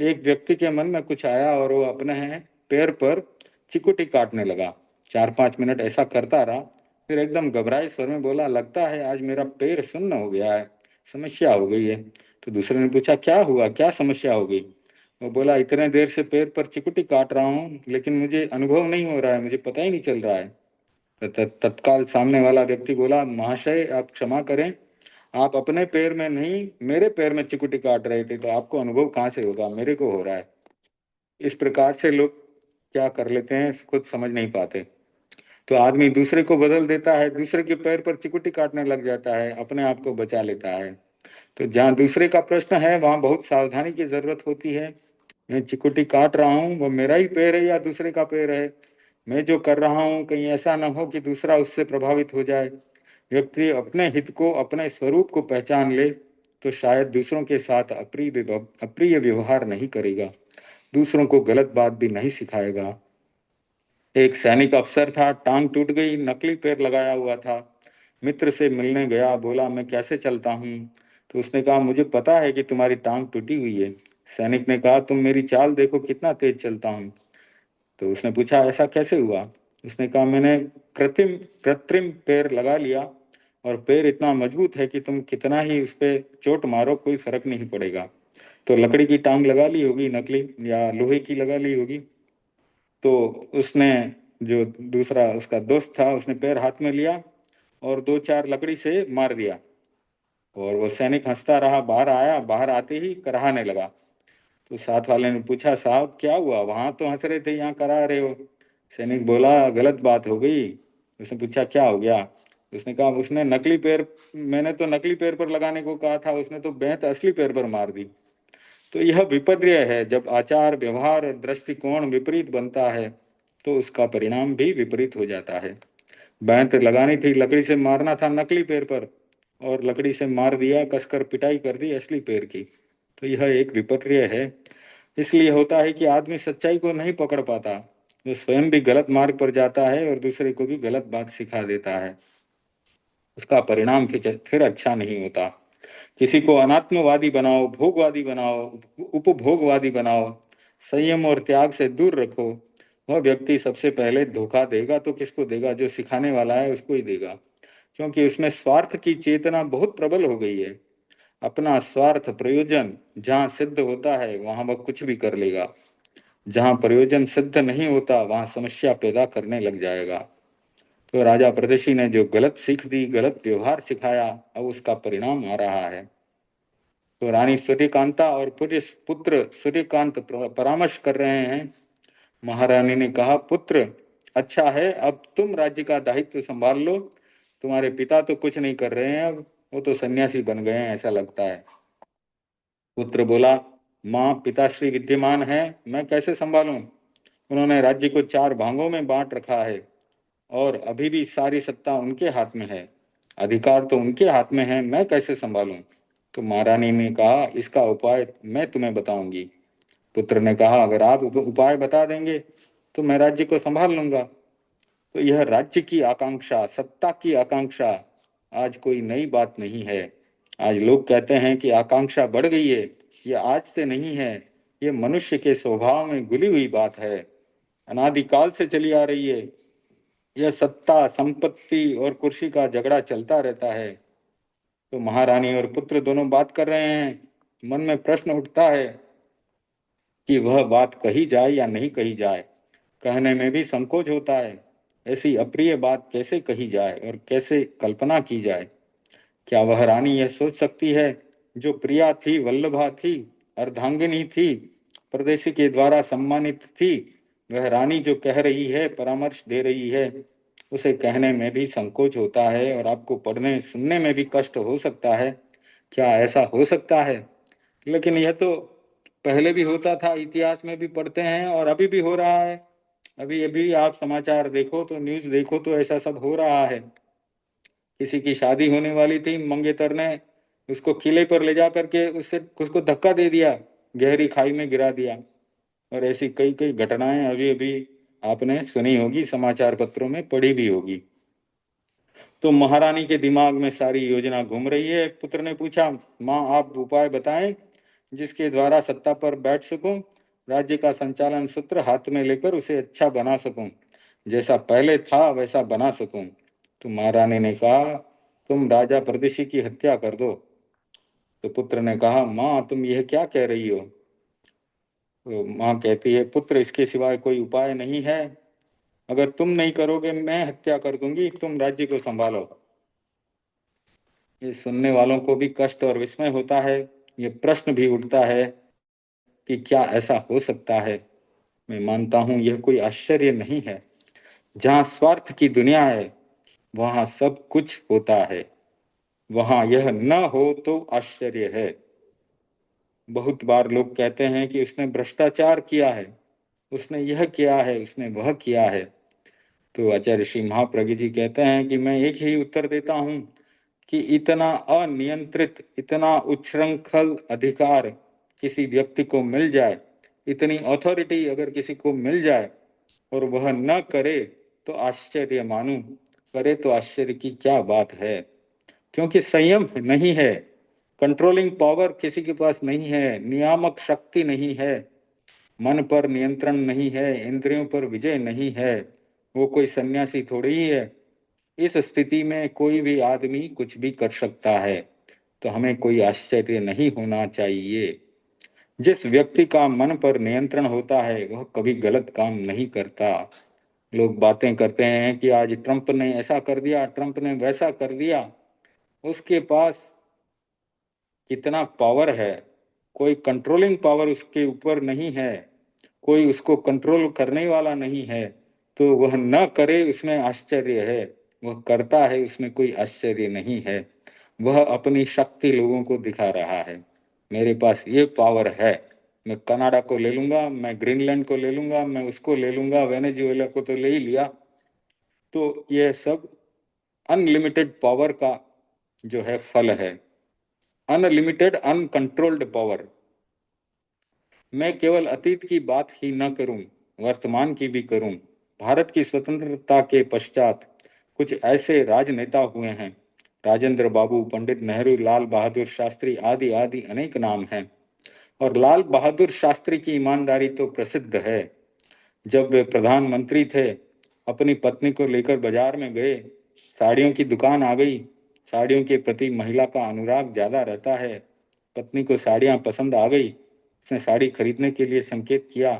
एक व्यक्ति के मन में कुछ आया और वो अपने पैर पर चिकुटी काटने लगा। 4-5 मिनट ऐसा करता रहा, फिर एकदम घबराए स्वर में बोला, लगता है आज मेरा पैर सुन्न हो गया है, समस्या हो गई है। तो दूसरे ने पूछा, क्या हुआ, क्या समस्या हो गई? वो बोला, इतने देर से पैर पर चिकुटी काट रहा हूँ, लेकिन मुझे अनुभव नहीं हो रहा है, मुझे पता ही नहीं चल रहा है। तत्काल सामने वाला व्यक्ति बोला, महाशय आप क्षमा करें, आप अपने पैर में नहीं मेरे पैर में चिकुटी काट रहे थे, तो आपको अनुभव कहाँ से होगा, मेरे को हो रहा है। इस प्रकार से लोग क्या कर लेते हैं, खुद समझ नहीं पाते। तो आदमी दूसरे को बदल देता है, दूसरे के पैर पर चिकुटी काटने लग जाता है, अपने आप को बचा लेता है। तो जहाँ दूसरे का प्रश्न है वहां बहुत सावधानी की जरूरत होती है। मैं चिकुटी काट रहा हूँ, वो मेरा ही पैर है या दूसरे का पैर है? मैं जो कर रहा हूँ कहीं ऐसा ना हो कि दूसरा उससे प्रभावित हो जाए। व्यक्ति अपने हित को, अपने स्वरूप को पहचान ले, तो शायद दूसरों के साथ अप्रिय व्यवहार नहीं करेगा, दूसरों को गलत बात भी नहीं सिखाएगा। एक सैनिक अफसर था, टांग टूट गई, नकली पैर लगाया हुआ था। मित्र से मिलने गया, बोला मैं कैसे चलता हूँ? तो उसने कहा, मुझे पता है कि तुम्हारी टांग टूटी हुई है। सैनिक ने कहा, तुम मेरी चाल देखो, कितना तेज चलता हूँ। तो उसने पूछा, ऐसा कैसे हुआ? उसने कहा, मैंने कृत्रिम कृत्रिम पैर लगा लिया, और पैर इतना मजबूत है कि तुम कितना ही उस पर चोट मारो कोई फर्क नहीं पड़ेगा। तो लकड़ी की टांग लगा ली होगी, नकली या लोहे की लगा ली होगी। तो उसने, जो दूसरा उसका दोस्त था, उसने पैर हाथ में लिया और 2-4 लकड़ी से मार दिया। और वो सैनिक हंसता रहा, बाहर आया, बाहर आते ही कराहने लगा। तो साथ वाले ने पूछा, साहब क्या हुआ, वहां तो हंस रहे थे, यहाँ करा रहे हो? सैनिक बोला, गलत बात हो गई। उसने पूछा, क्या हो गया? उसने कहा, उसने नकली पैर, मैंने तो नकली पैर पर लगाने को कहा था, उसने तो बेंत असली पैर पर मार दी। तो यह विपर्य है, जब आचार व्यवहार और दृष्टिकोण विपरीत बनता है तो उसका परिणाम भी विपरीत हो जाता है। बैंत लगानी थी, लकड़ी से मारना था नकली पैर पर, और लकड़ी से मार दिया, कसकर पिटाई कर दी असली पैर की। तो यह एक विपर्य है। इसलिए होता है कि आदमी सच्चाई को नहीं पकड़ पाता, वो स्वयं भी गलत मार्ग पर जाता है और दूसरे को भी गलत बात सिखा देता है। उसका परिणाम फिर अच्छा नहीं होता। किसी को अनात्मवादी बनाओ, भोगवादी बनाओ, उपभोगवादी बनाओ, संयम और त्याग से दूर रखो, वह व्यक्ति सबसे पहले धोखा देगा तो किसको देगा? जो सिखाने वाला है उसको ही देगा, क्योंकि उसमें स्वार्थ की चेतना बहुत प्रबल हो गई है। अपना स्वार्थ प्रयोजन जहाँ सिद्ध होता है वहां वह कुछ भी कर लेगा, जहाँ प्रयोजन सिद्ध नहीं होता वहां समस्या पैदा करने लग जाएगा। तो राजा परदेशी ने जो गलत सीख दी, गलत व्यवहार सिखाया, अब उसका परिणाम आ रहा है। तो रानी सूर्यकांता और पुत्र सूर्यकांत परामर्श कर रहे हैं। महारानी ने कहा, पुत्र अच्छा है, अब तुम राज्य का दायित्व संभाल लो। तुम्हारे पिता तो कुछ नहीं कर रहे हैं, अब वो तो सन्यासी बन गए हैं ऐसा लगता है। पुत्र बोला, माँ पिताश्री विद्यमान है, मैं कैसे संभालूं? उन्होंने राज्य को 4 भागों में बांट रखा है और अभी भी सारी सत्ता उनके हाथ में है। अधिकार तो उनके हाथ में है, मैं कैसे संभालूं? तो महारानी ने कहा, इसका उपाय मैं तुम्हें बताऊंगी। पुत्र ने कहा, अगर आप उपाय बता देंगे तो मैं राज्य को संभाल लूंगा। तो यह राज्य की आकांक्षा, सत्ता की आकांक्षा आज कोई नई बात नहीं है। आज लोग कहते हैं कि आकांक्षा बढ़ गई है। यह आज से नहीं है, यह मनुष्य के स्वभाव में घुली हुई बात है, अनादिकाल से चली आ रही है। यह सत्ता, संपत्ति और कुर्सी का झगड़ा चलता रहता है। तो महारानी और पुत्र दोनों बात कर रहे हैं। मन में प्रश्न उठता है कि वह बात कही जाए या नहीं कही जाए। कहने में भी संकोच होता है। ऐसी अप्रिय बात कैसे कही जाए और कैसे कल्पना की जाए? क्या वह रानी यह सोच सकती है, जो प्रिया थी, वल्लभा थी, अर्धांगिनी थी, परदेशी के द्वारा सम्मानित थी, वह रानी जो कह रही है, परामर्श दे रही है, उसे कहने में भी संकोच होता है और आपको पढ़ने सुनने में भी कष्ट हो सकता है। क्या ऐसा हो सकता है? लेकिन यह तो पहले भी होता था, इतिहास में भी पढ़ते हैं और अभी भी हो रहा है। अभी अभी आप समाचार देखो तो, न्यूज़ देखो तो ऐसा सब हो रहा है। किसी की शादी होने वाली थी, मंगेतर ने उसको किले पर ले जा करके उसको धक्का दे दिया, गहरी खाई में गिरा दिया। और ऐसी कई कई घटनाएं अभी अभी आपने सुनी होगी, समाचार पत्रों में पढ़ी भी होगी। तो महारानी के दिमाग में सारी योजना घूम रही है। पुत्र ने पूछा, माँ आप उपाय बताएं जिसके द्वारा सत्ता पर बैठ सकूं, राज्य का संचालन सूत्र हाथ में लेकर उसे अच्छा बना सकूं, जैसा पहले था वैसा बना सकूं। तो महारानी ने कहा, तुम राजा परदेशी की हत्या कर दो। तो पुत्र ने कहा, माँ तुम यह क्या कह रही हो? तो माँ कहती है, पुत्र इसके सिवाय कोई उपाय नहीं है। अगर तुम नहीं करोगे मैं हत्या कर दूंगी, तुम राज्य को संभालो। ये सुनने वालों को भी कष्ट और विस्मय होता है। ये प्रश्न भी उठता है कि क्या ऐसा हो सकता है? मैं मानता हूं यह कोई आश्चर्य नहीं है। जहां स्वार्थ की दुनिया है वहां सब कुछ होता है, वहां यह न हो तो आश्चर्य है। बहुत बार लोग कहते हैं कि उसने भ्रष्टाचार किया है, उसने यह किया है, उसने वह किया है। तो आचार्य श्री महाप्रज्ञ जी कहते हैं कि मैं एक ही उत्तर देता हूं कि इतना अनियंत्रित, इतना उच्छृंखल अधिकार किसी व्यक्ति को मिल जाए, इतनी अथॉरिटी अगर किसी को मिल जाए और वह न करे तो आश्चर्य मानूं, करे तो आश्चर्य की क्या बात है। क्योंकि संयम नहीं है, कंट्रोलिंग पावर किसी के पास नहीं है, नियामक शक्ति नहीं है, मन पर नियंत्रण नहीं है, इंद्रियों पर विजय नहीं है, वो कोई सन्यासी थोड़ी ही है। इस स्थिति में कोई भी आदमी कुछ भी कर सकता है। तो हमें कोई आश्चर्य नहीं होना चाहिए। जिस व्यक्ति का मन पर नियंत्रण होता है वह कभी गलत काम नहीं करता। लोग बातें करते हैं कि आज ट्रंप ने ऐसा कर दिया, ट्रंप ने वैसा कर दिया। उसके पास कितना पावर है, कोई कंट्रोलिंग पावर उसके ऊपर नहीं है, कोई उसको कंट्रोल करने वाला नहीं है। तो वह न करे उसमें आश्चर्य है, वह करता है उसमें कोई आश्चर्य नहीं है। वह अपनी शक्ति लोगों को दिखा रहा है, मेरे पास ये पावर है, मैं कनाडा को ले लूंगा, मैं ग्रीनलैंड को ले लूंगा, मैं उसको ले लूंगा, वेनेजुएला को तो ले ही लिया। तो यह सब अनलिमिटेड पावर का जो है फल है, अनलिमिटेड अनकंट्रोल्ड पावर। मैं केवल अतीत की बात ही न करूं, वर्तमान की भी करूं। भारत की स्वतंत्रता के पश्चात कुछ ऐसे राजनेता हुए हैं, राजेंद्र बाबू, पंडित नेहरू, लाल बहादुर शास्त्री आदि आदि अनेक नाम हैं। और लाल बहादुर शास्त्री की ईमानदारी तो प्रसिद्ध है। जब वे प्रधानमंत्री थे, अपनी पत्नी को लेकर बाजार में गए, साड़ियों की दुकान आ गई। साड़ियों के प्रति महिला का अनुराग ज्यादा रहता है। पत्नी को साड़ियां पसंद आ गई, उसने साड़ी खरीदने के लिए संकेत किया।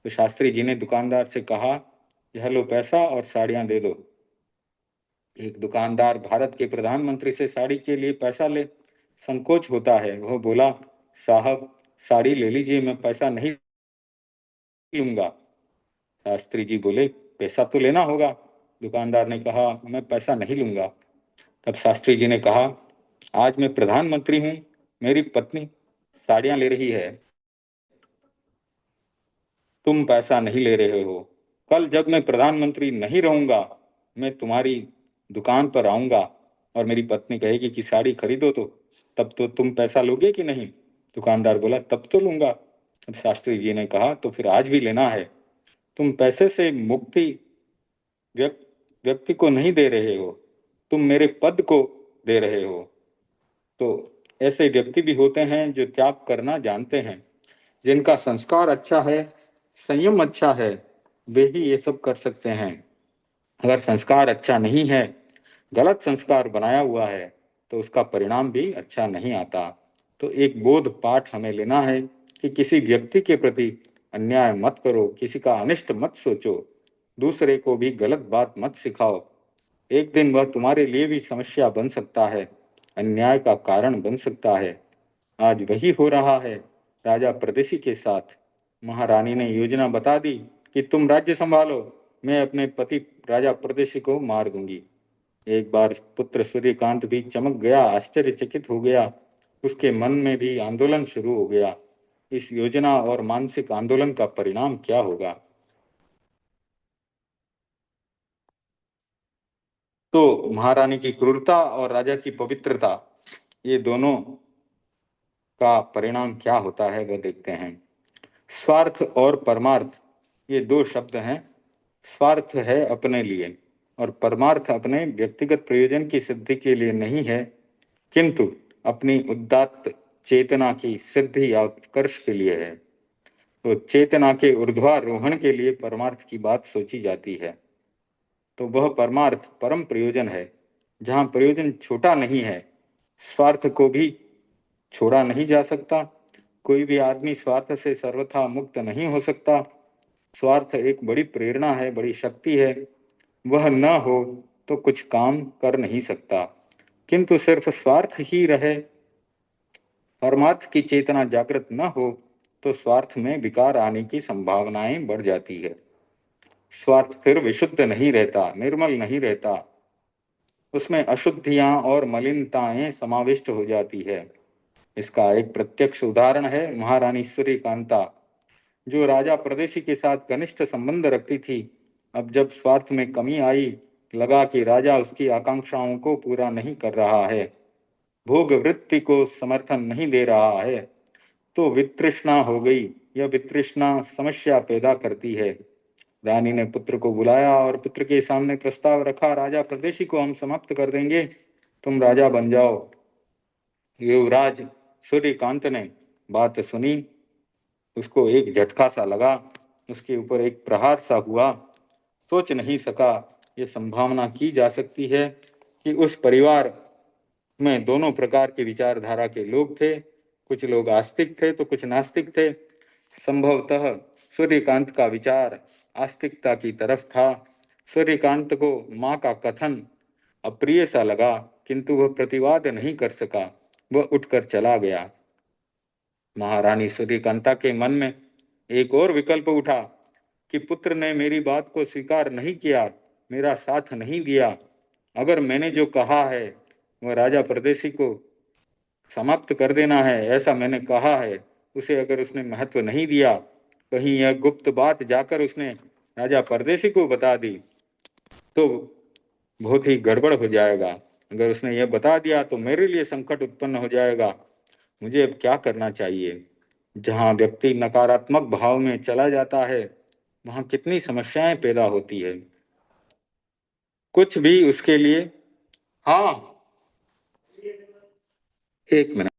तो शास्त्री जी ने दुकानदार से कहा, यह लो पैसा और साड़ियां दे दो। एक दुकानदार भारत के प्रधानमंत्री से साड़ी के लिए पैसा ले संकोच होता है। वह बोला, साहब साड़ी ले लीजिए, मैं पैसा नहीं लूंगा। शास्त्री जी बोले, पैसा तो लेना होगा। दुकानदार ने कहा, मैं पैसा नहीं लूंगा। तब शास्त्री जी ने कहा, आज मैं प्रधानमंत्री हूं, मेरी पत्नी साड़ियां ले रही है, तुम पैसा नहीं ले रहे हो। कल जब मैं प्रधानमंत्री नहीं रहूंगा, मैं तुम्हारी दुकान पर आऊंगा, और मेरी पत्नी कहेगी कि साड़ी खरीदो, तो तब तो तुम पैसा लोगे कि नहीं? दुकानदार बोला, तब तो लूंगा। अब शास्त्री जी ने कहा, तो फिर आज भी लेना है। तुम पैसे से मुक्ति व्यक्ति को नहीं दे रहे हो, तुम मेरे पद को दे रहे हो। तो ऐसे व्यक्ति भी होते हैं जो त्याग करना जानते हैं, जिनका संस्कार अच्छा है, संयम अच्छा है, वे ही ये सब कर सकते हैं। अगर संस्कार अच्छा नहीं है, गलत संस्कार बनाया हुआ है, तो उसका परिणाम भी अच्छा नहीं आता। तो एक बोध पाठ हमें लेना है कि किसी व्यक्ति के प्रति अन्याय मत करो, किसी का अनिष्ट मत सोचो, दूसरे को भी गलत बात मत सिखाओ। एक दिन वह तुम्हारे लिए भी समस्या बन सकता है, अन्याय का कारण बन सकता है। आज वही हो रहा है राजा परदेशी के साथ। महारानी ने योजना बता दी कि तुम राज्य संभालो, मैं अपने पति राजा परदेशी को मार दूंगी। एक बार पुत्र सूर्यकांत भी चमक गया, आश्चर्यचकित हो गया। उसके मन में भी आंदोलन शुरू हो गया। इस योजना और मानसिक आंदोलन का परिणाम क्या होगा? तो महारानी की क्रूरता और राजा की पवित्रता, ये दोनों का परिणाम क्या होता है वह देखते हैं। स्वार्थ और परमार्थ, ये दो शब्द हैं। स्वार्थ है अपने लिए और परमार्थ अपने व्यक्तिगत प्रयोजन की सिद्धि के लिए नहीं है, किंतु अपनी उदात्त चेतना की सिद्धि या उत्कर्ष के लिए है। तो चेतना के ऊर्ध्वारोहण के लिए परमार्थ की बात सोची जाती है। तो वह परमार्थ परम प्रयोजन है, जहाँ प्रयोजन छोटा नहीं है, स्वार्थ को भी छोड़ा नहीं जा सकता। कोई भी आदमी स्वार्थ से सर्वथा मुक्त नहीं हो सकता। स्वार्थ एक बड़ी प्रेरणा है, बड़ी शक्ति है। वह न हो तो कुछ काम कर नहीं सकता, किंतु सिर्फ स्वार्थ ही रहे, परमार्थ की चेतना जागृत न हो, तो स्वार्थ में विकार आने की संभावनाएं बढ़ जाती है। स्वार्थ फिर विशुद्ध नहीं रहता, निर्मल नहीं रहता, उसमें अशुद्धियां और मलिनताएं समाविष्ट हो जाती है। इसका एक प्रत्यक्ष उदाहरण है महारानी सूर्यकांता, जो राजा परदेशी के साथ घनिष्ठ संबंध रखती थी। अब जब स्वार्थ में कमी आई, लगा कि राजा उसकी आकांक्षाओं को पूरा नहीं कर रहा है, भोग वृत्ति को समर्थन नहीं दे रहा है, तो वितृष्णा हो गई। यह वितृष्णा समस्या पैदा करती है। रानी ने पुत्र को बुलाया और पुत्र के सामने प्रस्ताव रखा, राजा परदेशी को हम समाप्त कर देंगे, तुम राजा बन जाओ। युवराज सूर्यकांत ने बात सुनी, उसको एक झटका सा लगा, उसके ऊपर एक प्रहार सा हुआ। सोच नहीं सका, ये संभावना की जा सकती है कि उस परिवार में दोनों प्रकार की विचारधारा के लोग थे। कुछ लोग आस्तिक थे तो कुछ नास्तिक थे। संभवतः सूर्यकांत का विचार आस्तिकता की तरफ था। सूर्यकांत को माँ का कथन अप्रिय सा लगा, किंतु वह प्रतिवाद नहीं कर सका, वह उठकर चला गया। महारानी सूर्यकांता के मन में एक और विकल्प उठा कि पुत्र ने मेरी बात को स्वीकार नहीं किया, मेरा साथ नहीं दिया। अगर मैंने जो कहा है वह राजा परदेशी को समाप्त कर देना है, ऐसा मैंने कहा है, उसे अगर उसने महत्व नहीं दिया, कहीं यह गुप्त बात जाकर उसने राजा परदेशी को बता दी, तो बहुत ही गड़बड़ हो जाएगा। अगर उसने यह बता दिया तो मेरे लिए संकट उत्पन्न हो जाएगा। मुझे अब क्या करना चाहिए? जहाँ व्यक्ति नकारात्मक भाव में चला जाता है, वहाँ कितनी समस्याएं पैदा होती है। कुछ भी उसके लिए। हाँ, एक मिनट।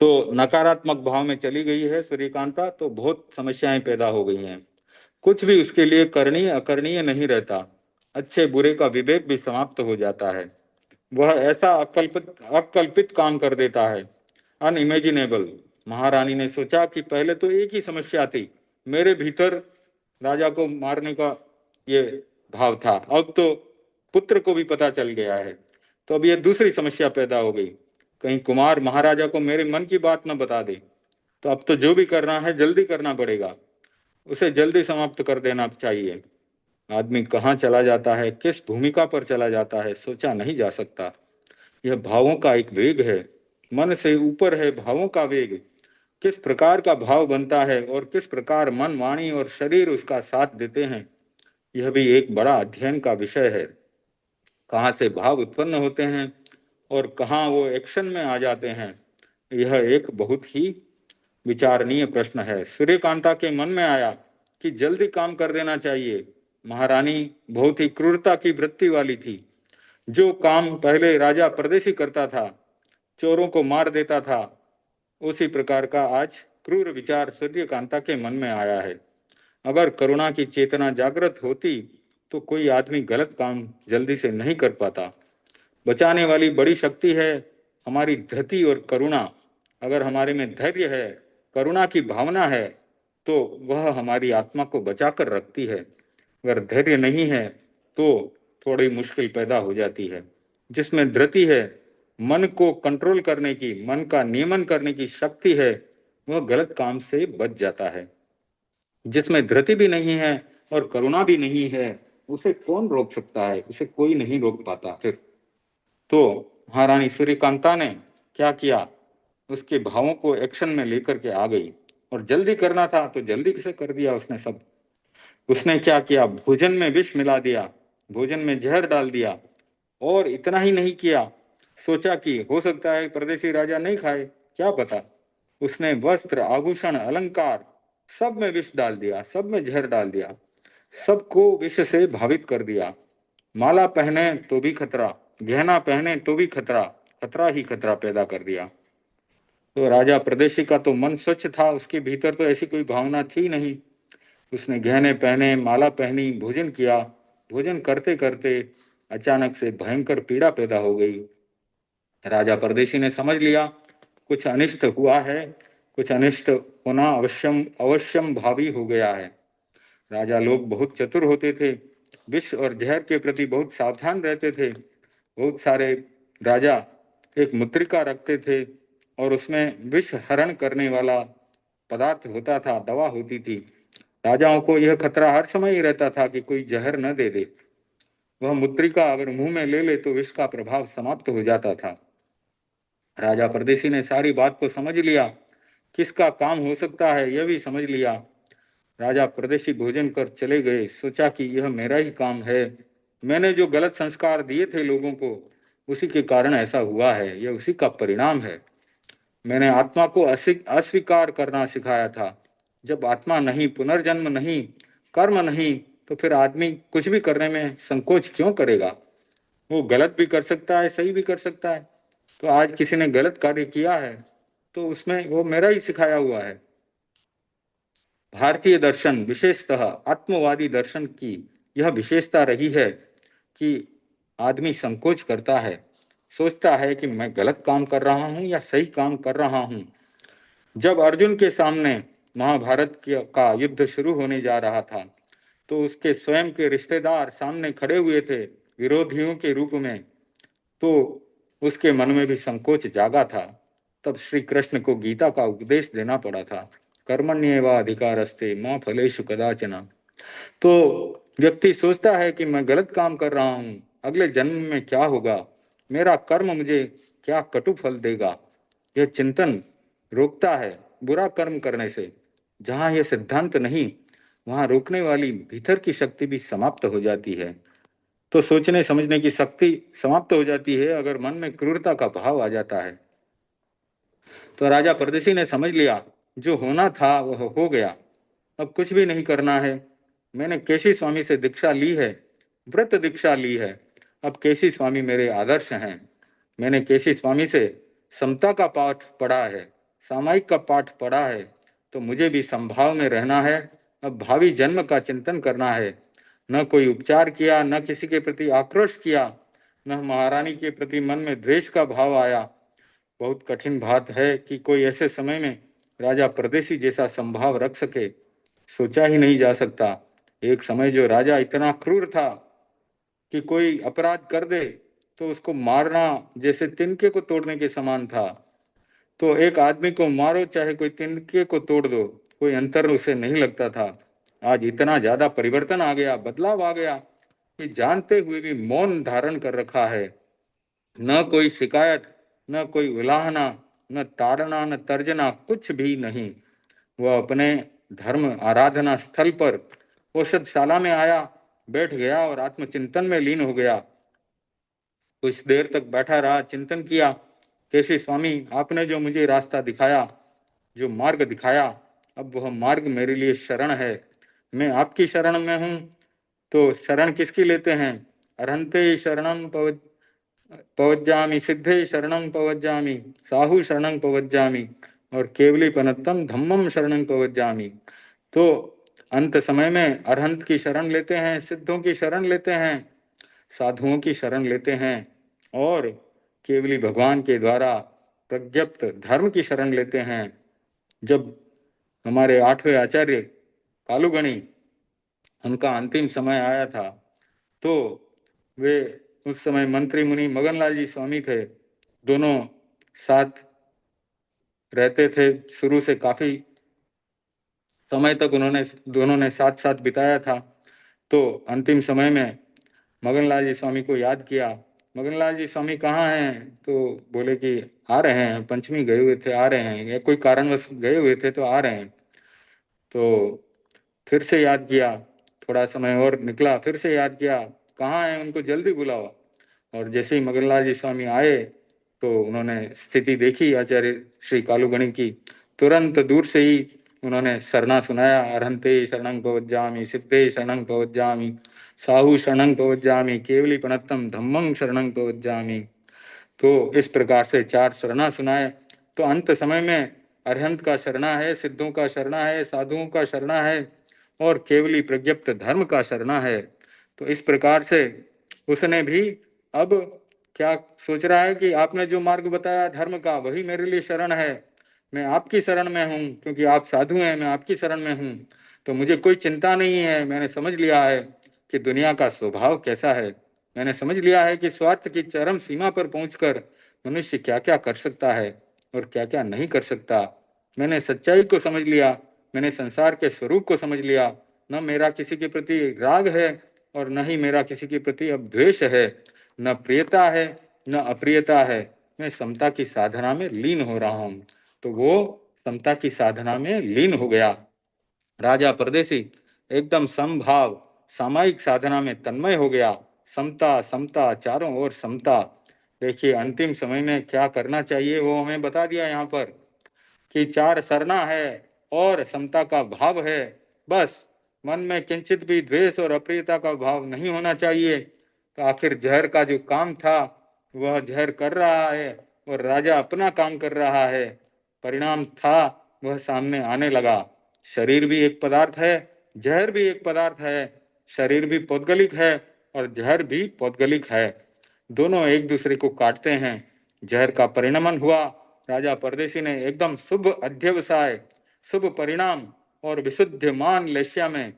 तो नकारात्मक भाव में चली गई है सूर्यकांता, तो बहुत समस्याएं पैदा हो गई हैं। कुछ भी उसके लिए करणीय अकरणीय नहीं रहता। अच्छे बुरे का विवेक भी समाप्त हो जाता है। वह ऐसा अकल्पित अकल्पित काम कर देता है, अनइमेजिनेबल। महारानी ने सोचा कि पहले तो एक ही समस्या थी, मेरे भीतर राजा को मारने का ये भाव था। अब तो पुत्र को भी पता चल गया है, तो अब ये दूसरी समस्या पैदा हो गई, कहीं कुमार महाराजा को मेरे मन की बात न बता दे। तो अब तो जो भी करना है जल्दी करना पड़ेगा, उसे जल्दी समाप्त कर देना चाहिए। आदमी कहाँ चला जाता है, किस भूमिका पर चला जाता है, सोचा नहीं जा सकता। यह भावों का एक वेग है, मन से ऊपर है भावों का वेग। किस प्रकार का भाव बनता है और किस प्रकार मन, वाणी और शरीर उसका साथ देते हैं, यह भी एक बड़ा अध्ययन का विषय है। कहाँ से भाव उत्पन्न होते हैं और कहाँ वो एक्शन में आ जाते हैं, यह एक बहुत ही विचारणीय प्रश्न है। सूर्यकांता के मन में आया कि जल्दी काम कर देना चाहिए। महारानी बहुत ही क्रूरता की वृत्ति वाली थी। जो काम पहले राजा परदेशी करता था, चोरों को मार देता था, उसी प्रकार का आज क्रूर विचार सूर्यकांता के मन में आया है। अगर करुणा की चेतना जागृत होती तो कोई आदमी गलत काम जल्दी से नहीं कर पाता। बचाने वाली बड़ी शक्ति है हमारी धृति और करुणा। अगर हमारे में धैर्य है, करुणा की भावना है, तो वह हमारी आत्मा को बचाकर रखती है। अगर धैर्य नहीं है तो थोड़ी मुश्किल पैदा हो जाती है। जिसमें धृति है, मन को कंट्रोल करने की, मन का नियमन करने की शक्ति है, वह गलत काम से बच जाता है। जिसमें धृति भी नहीं है और करुणा भी नहीं है, उसे कौन रोक सकता है? उसे कोई नहीं रोक पाता। फिर तो महारानी सूर्यकांता ने क्या किया, उसके भावों को एक्शन में लेकर के आ गई। और जल्दी करना था तो जल्दी से कर दिया उसने सब। उसने क्या किया, भोजन में विष मिला दिया, भोजन में जहर डाल दिया। और इतना ही नहीं किया, सोचा कि हो सकता है परदेसी राजा नहीं खाए, क्या पता। उसने वस्त्र, आभूषण, अलंकार सब में विष डाल दिया, सब में जहर डाल दिया, सबको विष से भावित कर दिया। माला पहने तो भी खतरा, गहना पहने तो भी खतरा, खतरा ही खतरा पैदा कर दिया। तो राजा प्रदेशी का तो मन स्वच्छ था, उसके भीतर तो ऐसी कोई भावना थी नहीं। उसने गहने पहने, माला पहनी, भोजन किया। भोजन करते करते अचानक से भयंकर पीड़ा पैदा हो गई। राजा परदेशी ने समझ लिया कुछ अनिष्ट हुआ है, कुछ अनिष्ट होना अवश्यम अवश्यम भावी हो गया है। राजा लोग बहुत चतुर होते थे, विष और जहर के प्रति बहुत सावधान रहते थे। बहुत सारे राजा एक मुद्रिका रखते थे और उसमें विष हरण करने वाला पदार्थ होता था, दवा होती थी। राजाओं को यह खतरा हर समय ही रहता था कि कोई जहर न दे दे। वह मुद्रिका अगर मुंह में ले ले तो विष का प्रभाव समाप्त हो जाता था। राजा परदेशी ने सारी बात को समझ लिया, किसका काम हो सकता है यह भी समझ लिया। राजा परदेशी भोजन कर चले गए। सोचा कि यह मेरा ही काम है, मैंने जो गलत संस्कार दिए थे लोगों को, उसी के कारण ऐसा हुआ है, यह उसी का परिणाम है। मैंने आत्मा को अस्वीकार करना सिखाया था। जब आत्मा नहीं, पुनर्जन्म नहीं, कर्म नहीं, तो फिर आदमी कुछ भी करने में संकोच क्यों करेगा? वो गलत भी कर सकता है, सही भी कर सकता है। तो आज किसी ने गलत कार्य किया है तो उसमें वो मेरा ही सिखाया हुआ है। भारतीय दर्शन, विशेषतः आत्मवादी दर्शन की यह विशेषता रही है कि आदमी संकोच करता है, सोचता है कि मैं गलत काम कर रहा हूं या सही काम कर रहा हूं। जब अर्जुन के सामने महाभारत का युद्ध शुरू होने जा रहा था, तो उसके स्वयं के रिश्तेदार सामने खड़े हुए थे विरोधियों के रूप में, तो उसके मन में भी संकोच जागा था। तब श्री कृष्ण को गीता का उपदेश देना पड़ा था, कर्मण्येवाधिकारस्ते मां फलेषु कदाचन। तो व्यक्ति सोचता है कि मैं गलत काम कर रहा हूं, अगले जन्म में क्या होगा, मेरा कर्म मुझे क्या कटु फल देगा। यह चिंतन रोकता है बुरा कर्म करने से। जहां यह सिद्धांत नहीं, वहां रोकने वाली भीतर की शक्ति भी समाप्त हो जाती है। तो सोचने समझने की शक्ति समाप्त हो जाती है अगर मन में क्रूरता का भाव आ जाता है। तो राजा परदेशी ने समझ लिया, जो होना था वह हो गया, अब कुछ भी नहीं करना है। मैंने केशी स्वामी से दीक्षा ली है, व्रत दीक्षा ली है। अब केशी स्वामी मेरे आदर्श हैं। मैंने केशी स्वामी से समता का पाठ पढ़ा है, सामायिक का पाठ पढ़ा है। तो मुझे भी संभाव में रहना है। अब भावी जन्म का चिंतन करना है। न कोई उपचार किया, न किसी के प्रति आक्रोश किया, न महारानी के प्रति मन में द्वेष का भाव आया। बहुत कठिन बात है कि कोई ऐसे समय में राजा परदेशी जैसा संभाव रख सके, सोचा ही नहीं जा सकता। एक समय जो राजा इतना क्रूर था कि कोई अपराध कर दे तो उसको मारना जैसे तिनके को तोड़ने के समान था। तो एक आदमी को मारो चाहे कोई तिनके को तोड़ दो, कोई अंतर उसे नहीं लगता था। आज इतना ज्यादा परिवर्तन आ गया, बदलाव आ गया कि जानते हुए भी मौन धारण कर रखा है। न कोई शिकायत, न कोई उलाहना, न ताड़ना, न तर्जना, कुछ भी नहीं। वह अपने धर्म आराधना स्थल पर औषधशाला में आया, बैठ गया और आत्मचिंतन में लीन हो गया। कुछ देर तक बैठा रहा, चिंतन किया, केशी स्वामी आपने जो मुझे रास्ता दिखाया, जो मार्ग दिखाया, अब वह मार्ग मेरे लिए शरण है। मैं आपकी शरण में हूँ। तो शरण किसकी लेते हैं? अरहंते शरणं पवज्जामि, सिद्धे शरणं पवज्जामि, साहु शरणं पवज्जामि और केवली पनत्तम धम्मम शरणं पवज्जामि। तो अंत समय में अरहंत की शरण लेते हैं, सिद्धों की शरण लेते हैं, साधुओं की शरण लेते हैं और केवली भगवान के द्वारा प्रज्ञप्त धर्म की शरण लेते हैं। जब हमारे 8वें आचार्य कालुगणी, उनका अंतिम समय आया था, तो वे उस समय मंत्री मुनि मगनलाल जी स्वामी थे, दोनों साथ रहते थे। शुरू से काफी समय तक उन्होंने दोनों ने साथ साथ बिताया था। तो अंतिम समय में मगनलाल जी स्वामी को याद किया। मगनलाल जी स्वामी कहाँ हैं? तो बोले कि आ रहे हैं, पंचमी गए हुए थे, आ रहे हैं, या कोई कारणवश गए हुए थे तो आ रहे हैं। तो फिर से याद किया, थोड़ा समय और निकला, फिर से याद किया, कहाँ है, उनको जल्दी बुलाओ। और जैसे ही मगनलाल जी स्वामी आए तो उन्होंने स्थिति देखी आचार्य श्री कालुगणी की, तुरंत दूर से ही उन्होंने सरना सुनाया, अरहंते शरणं पवज्जामि, सिद्धे शरणं पवज्जामि, साहु शरणं पवज्जामि, केवली पनत्तम धम्मं शरणं पवज्जामि। तो इस प्रकार से 4 शरणा सुनाए। तो अंत समय में अरहंत का शरणा है, सिद्धों का शरणा है, साधुओं का शरणा है और केवली प्रज्ञप्त धर्म का शरणा है। तो इस प्रकार से उसने भी अब क्या सोच रहा है कि आपने जो मार्ग बताया धर्म का, वही मेरे लिए शरण है। मैं आपकी शरण में हूँ, क्योंकि आप साधु हैं, मैं आपकी शरण में हूँ। तो मुझे कोई चिंता नहीं है। मैंने समझ लिया है कि दुनिया का स्वभाव कैसा है। मैंने समझ लिया है कि स्वार्थ की चरम सीमा पर पहुंचकर मनुष्य क्या क्या कर सकता है और क्या क्या नहीं कर सकता। मैंने सच्चाई को समझ लिया, मैंने संसार के स्वरूप को समझ लिया। न मेरा किसी के प्रति राग है और न ही मेरा किसी के प्रति अब द्वेष है, न प्रियता है न अप्रियता है। मैं समता की साधना में लीन हो रहा हूँ। तो वो समता की साधना में लीन हो गया। राजा परदेसी एकदम समभाव सामायिक साधना में तन्मय हो गया। समता समता, चारों ओर समता। देखिए अंतिम समय में क्या करना चाहिए वो हमें बता दिया यहाँ पर कि 4 सरना है और समता का भाव है। बस मन में किंचित भी द्वेष और अप्रियता का भाव नहीं होना चाहिए। तो आखिर जहर का जो काम था वह जहर कर रहा है और राजा अपना काम कर रहा है। परिणाम था वह सामने आने लगा। शरीर भी एक पदार्थ है, जहर भी एक पदार्थ है। शरीर भी पौद्गलिक है और जहर भी पौद्गलिक है। दोनों एक दूसरे को काटते हैं। जहर का परिणमन हुआ। राजा परदेसी ने एकदम शुभ अध्यवसाय, शुभ परिणाम और विशुद्धमान लेस्या में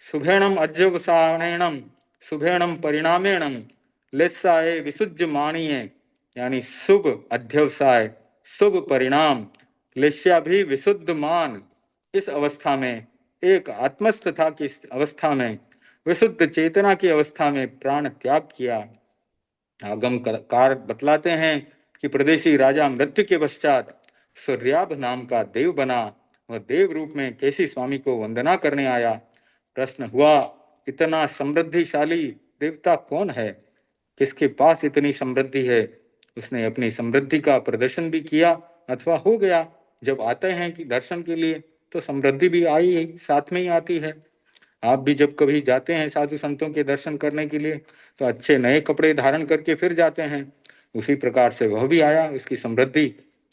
शुभेणम अध्यवसायणम शुभेणम परिणामेणम लेस्साए विशुद्ध माणीय, यानी शुभ अध्यवसाय, शुभ परिणाम, लेस्या भी विशुद्ध मान। इस अवस्था में एक आत्मस्थ था कि इस अवस्था में विशुद्ध चेतना की अवस्था में प्राण त्याग किया। आगम कार बतलाते हैं कि प्रदेशी राजा मृत्यु के पश्चात सूर्याभ नाम का देव बना। वह देव रूप में केसी स्वामी को वंदना करने आया। प्रश्न हुआ, इतना समृद्धिशाली देवता कौन है? किसके पास इतनी समृद्धि है? उसने अपनी समृद्धि का प्रदर्शन भी किया अथवा हो गया। जब आते हैं कि दर्शन के लिए तो समृद्धि भी आई साथ में ही आती है। आप भी जब कभी जाते हैं साधु संतों के दर्शन करने के लिए तो अच्छे नए कपड़े धारण करके फिर जाते हैं। उसी प्रकार से वह भी आया, उसकी समृद्धि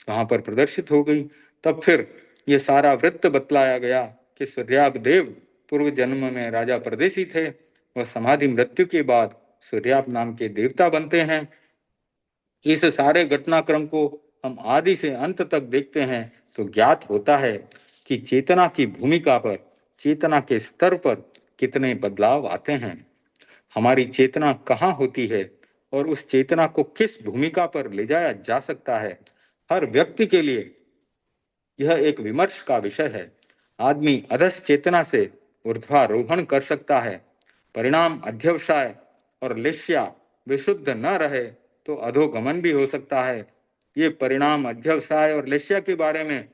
वहां पर प्रदर्शित हो गई। तब फिर ये सारा वृत्त बतलाया गया कि सूर्याभ देव पूर्व जन्म में राजा परदेसी थे। वह समाधि मृत्यु के बाद सूर्याभ नाम के देवता बनते हैं। इस सारे घटनाक्रम को हम आदि से अंत तक देखते हैं तो ज्ञात होता है कि चेतना की भूमिका पर, चेतना के स्तर पर कितने बदलाव आते हैं। हमारी चेतना कहाँ होती है और उस चेतना को किस भूमिका पर ले जाया जा सकता है, हर व्यक्ति के लिए यह एक विमर्श का विषय है। आदमी अधस चेतना से ऊर्ध्वारोहण कर सकता है। परिणाम अध्यवसाय और लिस्या विशुद्ध न रहे तो अधोगमन भी हो सकता है। ये परिणाम अध्यवसाय और लिस्या के बारे में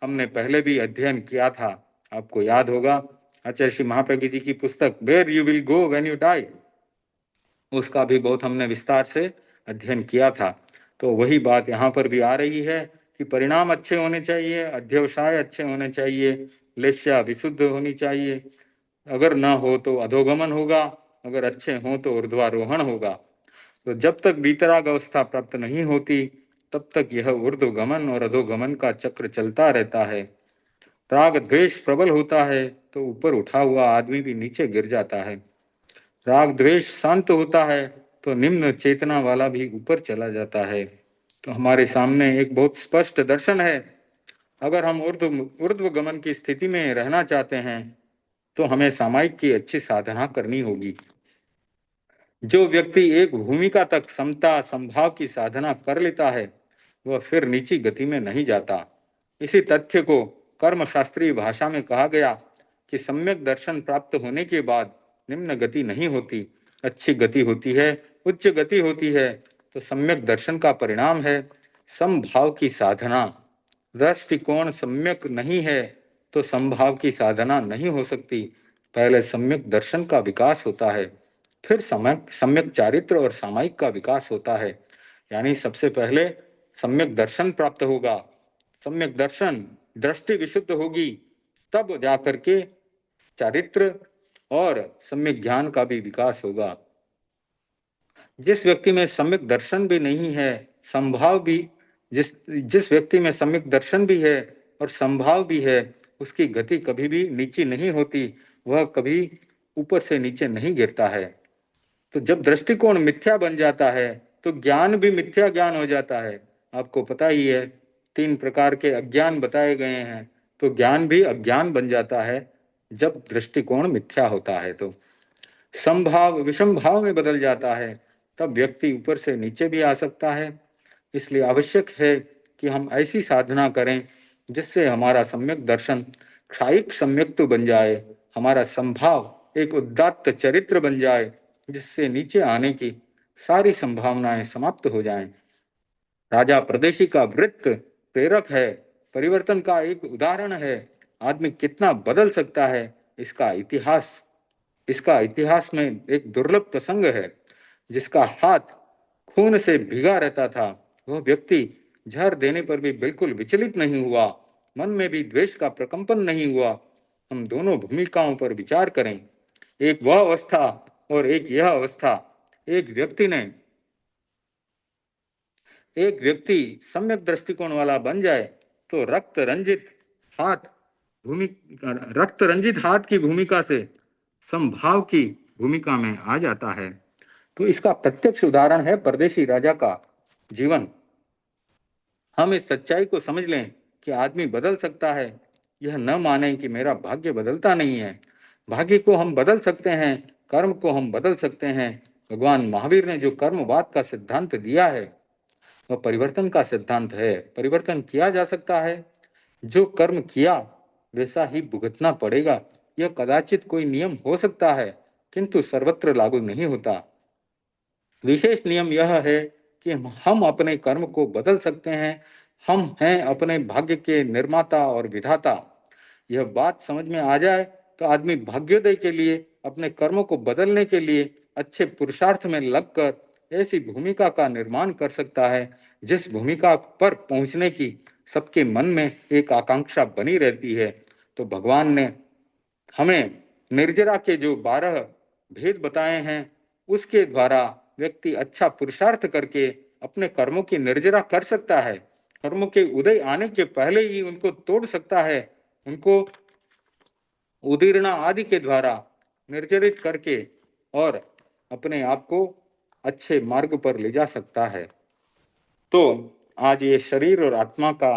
हमने पहले भी अध्ययन किया था। आपको याद होगा आचार्य श्री महाप्रज्ञ जी की पुस्तक where you will go when you die, उसका भी बहुत हमने विस्तार से अध्ययन किया था। तो वही बात यहाँ पर भी आ रही है कि परिणाम अच्छे होने चाहिए, अध्यवसाय अच्छे होने चाहिए, लेस्या विशुद्ध होनी चाहिए। अगर ना हो तो अधोगमन होगा, अगर अच्छे हो तो ऊर्ध्वारोहण होगा। तो जब तक वीतराग अवस्था प्राप्त नहीं होती तब तक यह ऊर्ध्वगमन और अधोगमन का चक्र चलता रहता है। राग द्वेष प्रबल होता है तो ऊपर उठा हुआ आदमी भी नीचे गिर जाता है। राग द्वेष शांत होता है तो निम्न चेतना वाला भी ऊपर चला जाता है। तो हमारे सामने एक बहुत स्पष्ट दर्शन है। अगर हम ऊर्ध्व गमन की स्थिति में रहना चाहते हैं तो हमें सामायिक की अच्छी साधना करनी होगी। जो व्यक्ति एक भूमिका तक समता संभाव की साधना कर लेता है वह फिर नीची गति में नहीं जाता। इसी तथ्य को कर्म शास्त्रीय भाषा में कहा गया कि सम्यक दर्शन प्राप्त होने के बाद निम्न गति नहीं होती, अच्छी गति होती है, उच्च गति होती है। तो सम्यक दर्शन का परिणाम है समभाव की साधना। दृष्टिकोण सम्यक नहीं है तो समभाव की साधना नहीं हो सकती। पहले सम्यक दर्शन का विकास होता है, फिर सम्यक चारित्र और सामायिक का विकास होता है। यानी सबसे पहले सम्यक दर्शन प्राप्त होगा, सम्यक दर्शन दृष्टि विशुद्ध होगी, तब जाकर के चारित्र और सम्यक ज्ञान का भी विकास होगा। जिस व्यक्ति में सम्यक दर्शन भी नहीं है, संभाव भी, जिस व्यक्ति में सम्यक दर्शन भी है और संभाव भी है, उसकी गति कभी भी नीची नहीं होती, वह कभी ऊपर से नीचे नहीं गिरता है। तो जब दृष्टिकोण मिथ्या बन जाता है तो ज्ञान भी मिथ्या ज्ञान हो जाता है। आपको पता ही है 3 प्रकार के अज्ञान बताए गए हैं, तो ज्ञान भी अज्ञान बन जाता है जब दृष्टिकोण मिथ्या होता है। तो संभाव विषम भाव में बदल जाता है, तब व्यक्ति ऊपर से नीचे भी आ सकता है। इसलिए आवश्यक है कि हम ऐसी साधना करें जिससे हमारा सम्यक दर्शन क्षायिक सम्यक्त्व बन जाए, हमारा संभाव एक उदात्त चरित्र बन जाए जिससे नीचे आने की सारी संभावनाएं समाप्त हो जाएं। राजा प्रदेशी का वृत्त प्रेरक है, परिवर्तन का एक उदाहरण है। आदमी कितना बदल सकता है इसका इतिहास में एक दुर्लभ प्रसंग है। जिसका हाथ खून से भीगा रहता था वह व्यक्ति जहर देने पर भी बिल्कुल विचलित नहीं हुआ, मन में भी द्वेष का प्रकंपन नहीं हुआ। हम दोनों भूमिकाओं पर विचार करें, एक वह अवस्था और एक यह अवस्था। एक व्यक्ति सम्यक दृष्टिकोण वाला बन जाए तो रक्त रंजित हाथ की भूमिका से संभाव की भूमिका में आ जाता है। तो इसका प्रत्यक्ष उदाहरण है परदेशी राजा का जीवन। हम इस सच्चाई को समझ लें कि आदमी बदल सकता है, यह न माने कि मेरा भाग्य बदलता नहीं है। भाग्य को हम बदल सकते हैं, कर्म को हम बदल सकते हैं। भगवान महावीर ने जो कर्मवाद का सिद्धांत दिया है वह परिवर्तन का सिद्धांत है। परिवर्तन किया जा सकता है, जो कर्म किया वैसा ही भुगतना पड़ेगा। यह कदाचित कोई नियम हो सकता है किंतु सर्वत्र लागू नहीं होता। विशेष नियम यह है कि हम अपने कर्म को बदल सकते हैं, हम हैं अपने भाग्य के निर्माता और विधाता। यह बात समझ में आ जाए तो आदमी भाग्योदय के लिए, अपने कर्मों को बदलने के लिए अच्छे पुरुषार्थ में लगकर ऐसी भूमिका का निर्माण कर सकता है जिस भूमिका पर पहुंचने की सबके मन में एक आकांक्षा बनी रहती है। तो भगवान ने हमें निर्जरा के जो 12 भेद बताए हैं उसके द्वारा व्यक्ति अच्छा पुरुषार्थ करके अपने कर्मों की निर्जरा कर सकता है। कर्मों के उदय आने के पहले ही उनको तोड़ सकता है, उनको उदीर्णा आदि के द्वारा निर्जरित करके और अपने आप को अच्छे मार्ग पर ले जा सकता है। तो आज ये शरीर और आत्मा का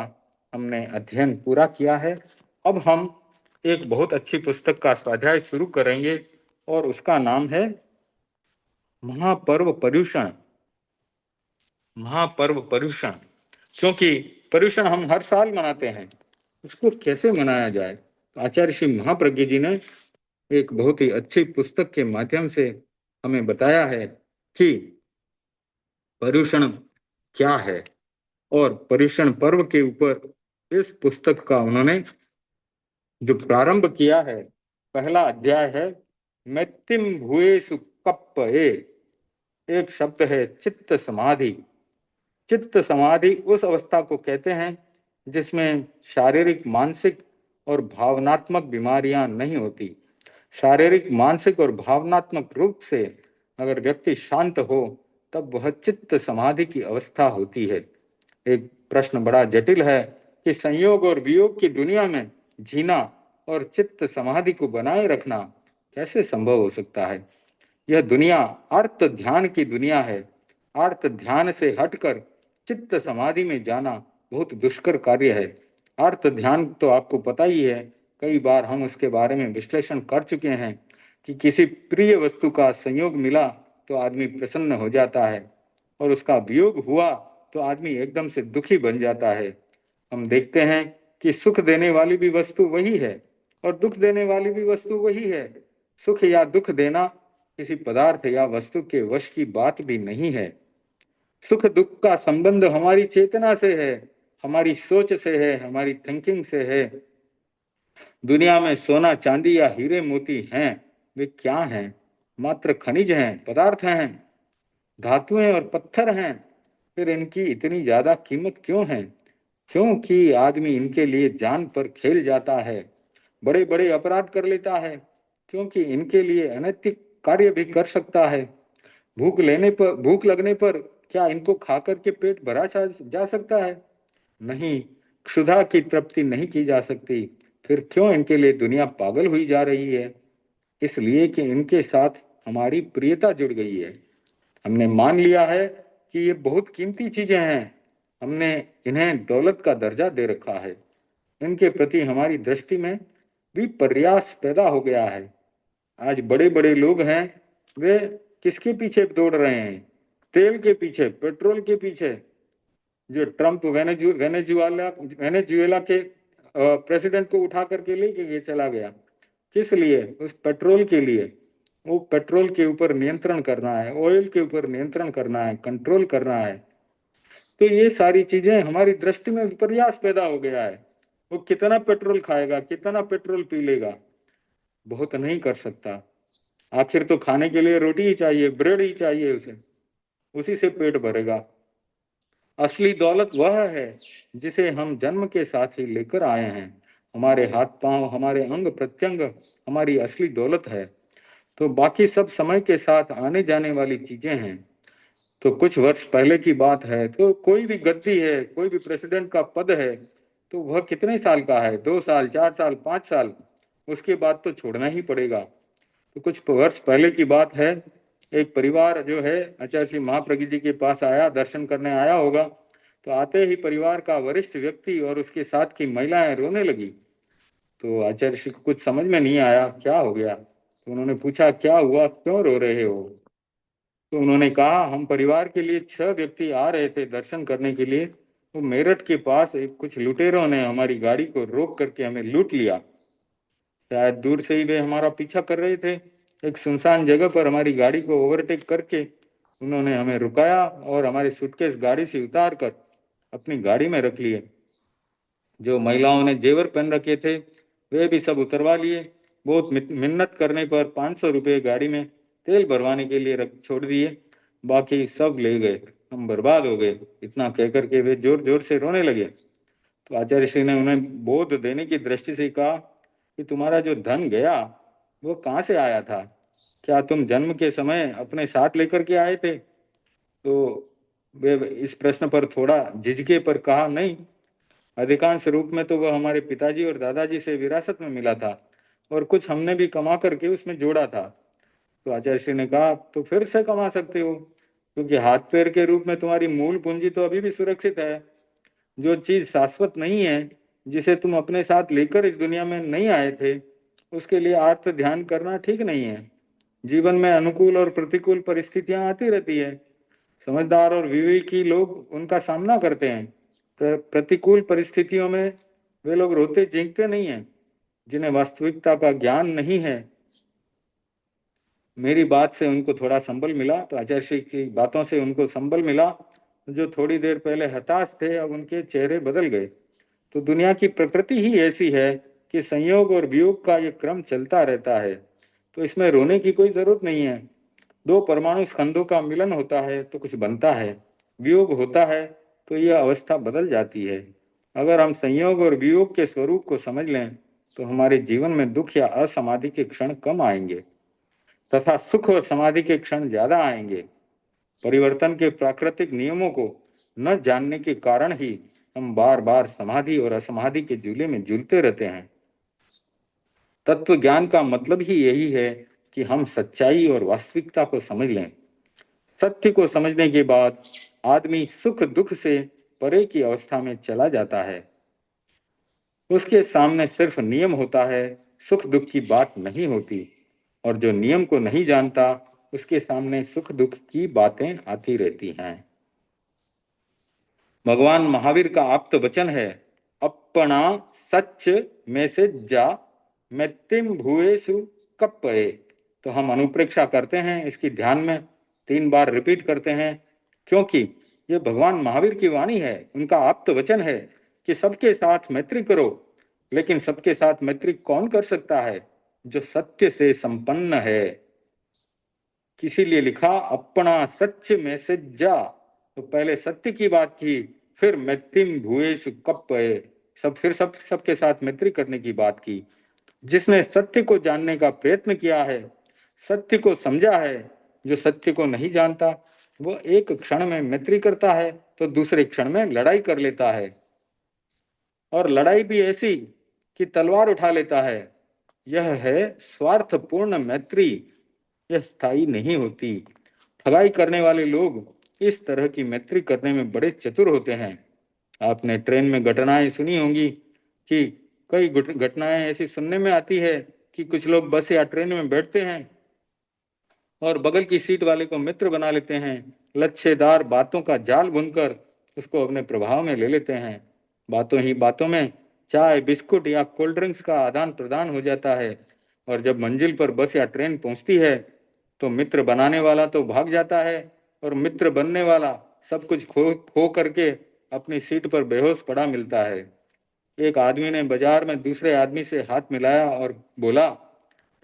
हमने अध्ययन पूरा किया है। अब हम एक बहुत अच्छी पुस्तक का स्वाध्याय शुरू करेंगे और उसका नाम है महापर्व पर्युषण। महापर्व पर्युषण, क्योंकि पर्युषण हम हर साल मनाते हैं, उसको कैसे मनाया जाए। आचार्य श्री महाप्रज्ञ जी ने एक बहुत ही अच्छी पुस्तक के माध्यम से हमें बताया है कि पर्युषण क्या है, और पर्युषण पर्व के ऊपर इस पुस्तक का उन्होंने जो प्रारंभ किया है, पहला अध्याय है मैत्तिम भूयेषु कप्पये। एक शब्द है चित्त समाधि। चित्त समाधि उस अवस्था को कहते हैं जिसमें शारीरिक, मानसिक और भावनात्मक बीमारियां नहीं होती। शारीरिक, मानसिक और भावनात्मक रूप से अगर व्यक्ति शांत हो तब वह चित्त समाधि की अवस्था होती है। एक प्रश्न बड़ा जटिल है कि संयोग और वियोग की दुनिया में जीना और चित्त समाधि को बनाए रखना कैसे संभव हो सकता है। यह दुनिया अर्थ ध्यान की दुनिया है। अर्थ ध्यान से हटकर चित्त समाधि में जाना बहुत दुष्कर कार्य है। अर्थ ध्यान तो आपको पता ही है, कई बार हम उसके बारे में विश्लेषण कर चुके हैं कि किसी प्रिय वस्तु का संयोग मिला तो आदमी प्रसन्न हो जाता है, और उसका वियोग हुआ तो आदमी एकदम से दुखी बन जाता है। हम देखते हैं कि सुख देने वाली भी वस्तु वही है और दुख देने वाली भी वस्तु वही है। सुख या दुख देना किसी पदार्थ या वस्तु के वश की बात भी नहीं है। सुख दुख का संबंध हमारी चेतना से है, हमारी सोच से है, हमारी थिंकिंग से है। दुनिया में सोना, चांदी या हीरे मोती हैं, वे क्या हैं? मात्र खनिज हैं, पदार्थ हैं, धातुएं और पत्थर हैं। फिर इनकी इतनी ज्यादा कीमत क्यों है? क्योंकि आदमी इनके लिए जान पर खेल जाता है, बड़े बड़े अपराध कर लेता है, क्योंकि इनके लिए अनैतिक कार्य भी कर सकता है। भूख लगने पर क्या इनको खा करके पेट भरा जा सकता है? नहीं, क्षुधा की तृप्ति नहीं की जा सकती। फिर क्यों इनके लिए दुनिया पागल हुई जा रही है? इसलिए कि इनके साथ हमारी प्रियता जुड़ गई है। हमने मान लिया है कि ये बहुत कीमती चीजें हैं। हमने इन्हें दौलत का दर्जा दे रखा है। इनके प्रति हमारी दृष्टि में भी प्रयास पैदा हो गया है। आज बड़े बड़े लोग हैं, वे किसके पीछे दौड़ रहे हैं? तेल के पीछे, पेट्रोल के पीछे। जो ट्रंप वेनेजुएला के प्रेसिडेंट को उठा करके लेके चला गया, किस लिए? उस पेट्रोल के लिए। वो पेट्रोल के ऊपर नियंत्रण करना है, ऑयल के ऊपर नियंत्रण करना है, कंट्रोल करना है। तो ये सारी चीजें हमारी दृष्टि में विपर्यास पैदा हो गया है। वो कितना पेट्रोल खाएगा, कितना पेट्रोल पी लेगा? बहुत नहीं कर सकता। आखिर तो खाने के लिए रोटी ही चाहिए, ब्रेड ही चाहिए उसे, उसी से पेट भरेगा। असली दौलत वह है जिसे हम जन्म के साथ ही लेकर आए हैं। हमारे हाथ पांव, हमारे अंग प्रत्यंग हमारी असली दौलत है। तो बाकी सब समय के साथ आने जाने वाली चीजें हैं। तो कुछ वर्ष पहले की बात है, तो कोई भी गद्दी है, कोई भी प्रेसिडेंट का पद है, तो वह कितने साल का है? 2 साल, 4 साल, 5 साल, उसके बाद तो छोड़ना ही पड़ेगा। तो कुछ वर्ष पहले की बात है, एक परिवार जो है आचार्य श्री महाप्रज्ञ जी के पास आया, दर्शन करने आया होगा। तो आते ही परिवार का वरिष्ठ व्यक्ति और उसके साथ की महिलाएं रोने लगी। तो आचार्य श्री को कुछ समझ में नहीं आया, क्या हो गया। तो उन्होंने पूछा, क्या हुआ, क्यों रो रहे हो? तो उन्होंने कहा, हम परिवार के लिए 6 व्यक्ति आ रहे थे दर्शन करने के लिए। तो मेरठ के पास एक कुछ लुटेरों ने हमारी गाड़ी को रोक करके हमें लूट लिया। शायद दूर से ही वे हमारा पीछा कर रहे थे। एक सुनसान जगह पर हमारी गाड़ी को ओवरटेक करके उन्होंने हमें रुकाया और हमारे सूटकेस गाड़ी से उतार कर अपनी गाड़ी में रख लिए। जो महिलाओं ने जेवर पहन रखे थे वे भी सब उतरवा लिए। बहुत मिन्नत करने पर 500 रुपये गाड़ी में तेल भरवाने के लिए रख छोड़ दिए, बाकी सब ले गए, हम बर्बाद हो गए। इतना कहकर के वे जोर जोर से रोने लगे। तो आचार्य श्री ने उन्हें बोध देने की दृष्टि से कहा कि तुम्हारा जो धन गया वो कहाँ से आया था? क्या तुम जन्म के समय अपने साथ लेकर के आए थे? तो वे इस प्रश्न पर थोड़ा झिझके पर कहा, नहीं, अधिकांश रूप में तो वह हमारे पिताजी और दादाजी से विरासत में मिला था, और कुछ हमने भी कमा करके उसमें जोड़ा था। तो आचार्य श्री ने कहा, तो फिर से कमा सकते हो, क्योंकि हाथ पैर के रूप में तुम्हारी मूल पूंजी तो अभी भी सुरक्षित है। जो चीज शाश्वत नहीं है जिसे तुम अपने साथ लेकर इस दुनिया में नहीं आए थे, उसके लिए आत्म ध्यान करना ठीक नहीं है। जीवन में अनुकूल और प्रतिकूल परिस्थितियां आती रहती है। समझदार और विवेकी लोग उनका सामना करते हैं। प्रतिकूल परिस्थितियों में वे लोग रोते चीखते नहीं हैं। जिन्हें वास्तविकता का ज्ञान नहीं है, मेरी बात से उनको थोड़ा संबल मिला, तो आचार्य श्री की बातों से उनको संबल मिला। जो थोड़ी देर पहले हताश थे, अब उनके चेहरे बदल गए। तो दुनिया की प्रकृति ही ऐसी है कि संयोग और वियोग का ये क्रम चलता रहता है। तो इसमें रोने की कोई जरूरत नहीं है। दो परमाणु स्कंदों का मिलन होता है तो कुछ बनता है, वियोग होता है तो यह अवस्था बदल जाती है। अगर हम संयोग और वियोग के स्वरूप को समझ लें तो हमारे जीवन में दुख या असमाधि के क्षण कम आएंगे तथा सुख और समाधि के क्षण ज्यादा आएंगे। परिवर्तन के प्राकृतिक नियमों को न जानने के कारण ही हम बार बार समाधि और असमाधि के झूले में झूलते रहते हैं। तत्व ज्ञान का मतलब ही यही है कि हम सच्चाई और वास्तविकता को समझ लें। सत्य को समझने के बाद आदमी सुख दुख से परे की अवस्था में चला जाता है। उसके सामने सिर्फ नियम होता है, सुख दुख की बात नहीं होती। और जो नियम को नहीं जानता, उसके सामने सुख दुख की बातें आती रहती हैं। भगवान महावीर का आप्त वचन है, अपना सच में से जा मैत्तिम भूएसु कप्पये। तो हम अनुप्रेक्षा करते हैं, इसकी ध्यान में 3 बार रिपीट करते हैं, क्योंकि ये भगवान महावीर की वाणी है। उनका आप्त वचन है कि सबके साथ मैत्री करो। लेकिन सबके साथ मैत्री कौन कर सकता है? जो सत्य से संपन्न है। किसी लिए लिखा अपना सच में से जा, तो पहले सत्य की बात की, फिर मैत्रिम भूएसु कप्पये, फिर सबके साथ मैत्री करने की बात की। जिसने सत्य को जानने का प्रयत्न किया है, सत्य को समझा है, जो सत्य को नहीं जानता वो एक क्षण में मैत्री करता है तो दूसरे क्षण में लड़ाई कर लेता है। और लड़ाई भी ऐसी कि तलवार उठा लेता है। यह है स्वार्थपूर्ण मैत्री, यह स्थायी नहीं होती। ठगाई करने वाले लोग इस तरह की मैत्री करने में बड़े चतुर होते हैं। आपने ट्रेन में घटनाएं सुनी होंगी कि कई घटनाएं ऐसी सुनने में आती है कि कुछ लोग बस या ट्रेन में बैठते हैं और बगल की सीट वाले को मित्र बना लेते हैं। लच्छेदार बातों का जाल बुनकर उसको अपने प्रभाव में ले लेते हैं। बातों ही बातों में चाय बिस्कुट या कोल्ड ड्रिंक्स का आदान प्रदान हो जाता है। और जब मंजिल पर बस या ट्रेन पहुंचती है तो मित्र बनाने वाला तो भाग जाता है और मित्र बनने वाला सब कुछ खो करके अपनी सीट पर बेहोश पड़ा मिलता है। एक आदमी ने बाजार में दूसरे आदमी से हाथ मिलाया और बोला,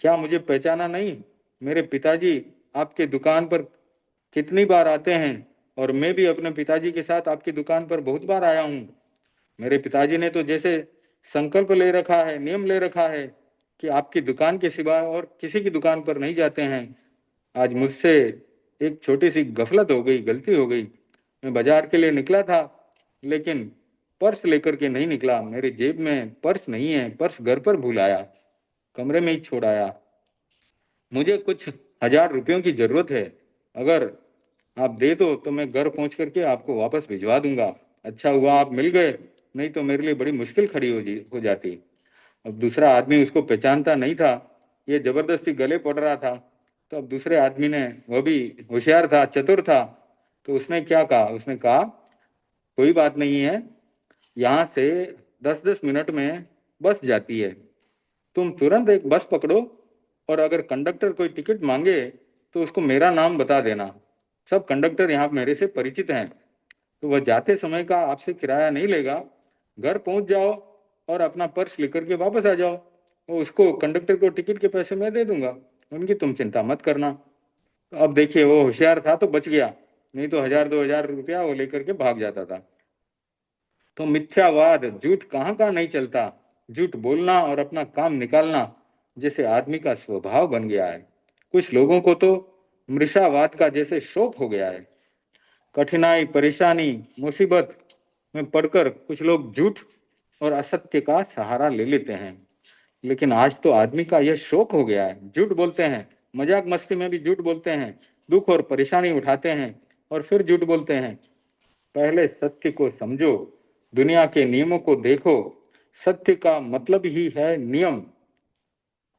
क्या मुझे पहचाना नहीं? मेरे पिताजी आपके दुकान पर कितनी बार आते हैं और मैं भी अपने पिताजी के साथ आपकी दुकान पर बहुत बार आया हूँ। मेरे पिताजी ने तो जैसे संकल्प ले रखा है, नियम ले रखा है कि आपकी दुकान के सिवा और किसी की दुकान पर नहीं जाते हैं। आज मुझसे एक छोटी सी गफलत हो गई, गलती हो गई। मैं बाजार के लिए निकला था, लेकिन पर्स लेकर के नहीं निकला। मेरी जेब में पर्स नहीं है, पर्स घर पर भूल आया, कमरे में ही छोड़ आया। मुझे कुछ 1000 रुपयों की जरूरत है, अगर आप दे दो तो मैं घर पहुंच करके आपको वापस भिजवा दूंगा। अच्छा हुआ आप मिल गए, नहीं तो मेरे लिए बड़ी मुश्किल खड़ी हो जाती। अब दूसरा आदमी उसको पहचानता नहीं था, ये जबरदस्ती गले पड़ रहा था। तो अब दूसरे आदमी ने, वह भी होशियार था, चतुर था, तो उसने क्या कहा? उसने कहा, कोई बात नहीं है, यहाँ से 10-10 मिनट में बस जाती है, तुम तुरंत एक बस पकड़ो और अगर कंडक्टर कोई टिकट मांगे तो उसको मेरा नाम बता देना। सब कंडक्टर यहाँ मेरे से परिचित हैं, तो वह जाते समय का आपसे किराया नहीं लेगा। घर पहुंच जाओ और अपना पर्स लेकर के वापस आ जाओ, वो उसको कंडक्टर को टिकट के पैसे मैं दे दूंगा, उनकी तुम चिंता मत करना। तो अब देखिए, वो होशियार था तो बच गया, नहीं तो 1000-2000 रुपया वो लेकर के भाग जाता था। तो मिथ्यावाद, झूठ कहाँ कहाँ नहीं चलता। झूठ बोलना और अपना काम निकालना जैसे आदमी का स्वभाव बन गया है। कुछ लोगों को तो मृषावाद का जैसे शौक हो गया है। कठिनाई, परेशानी, मुसीबत में पड़कर कुछ लोग झूठ और असत्य का सहारा ले लेते हैं। लेकिन आज तो आदमी का यह शौक हो गया है, झूठ बोलते हैं, मजाक मस्ती में भी झूठ बोलते हैं, दुख और परेशानी उठाते हैं और फिर झूठ बोलते हैं। पहले सत्य को समझो, दुनिया के नियमों को देखो, सत्य का मतलब ही है नियम।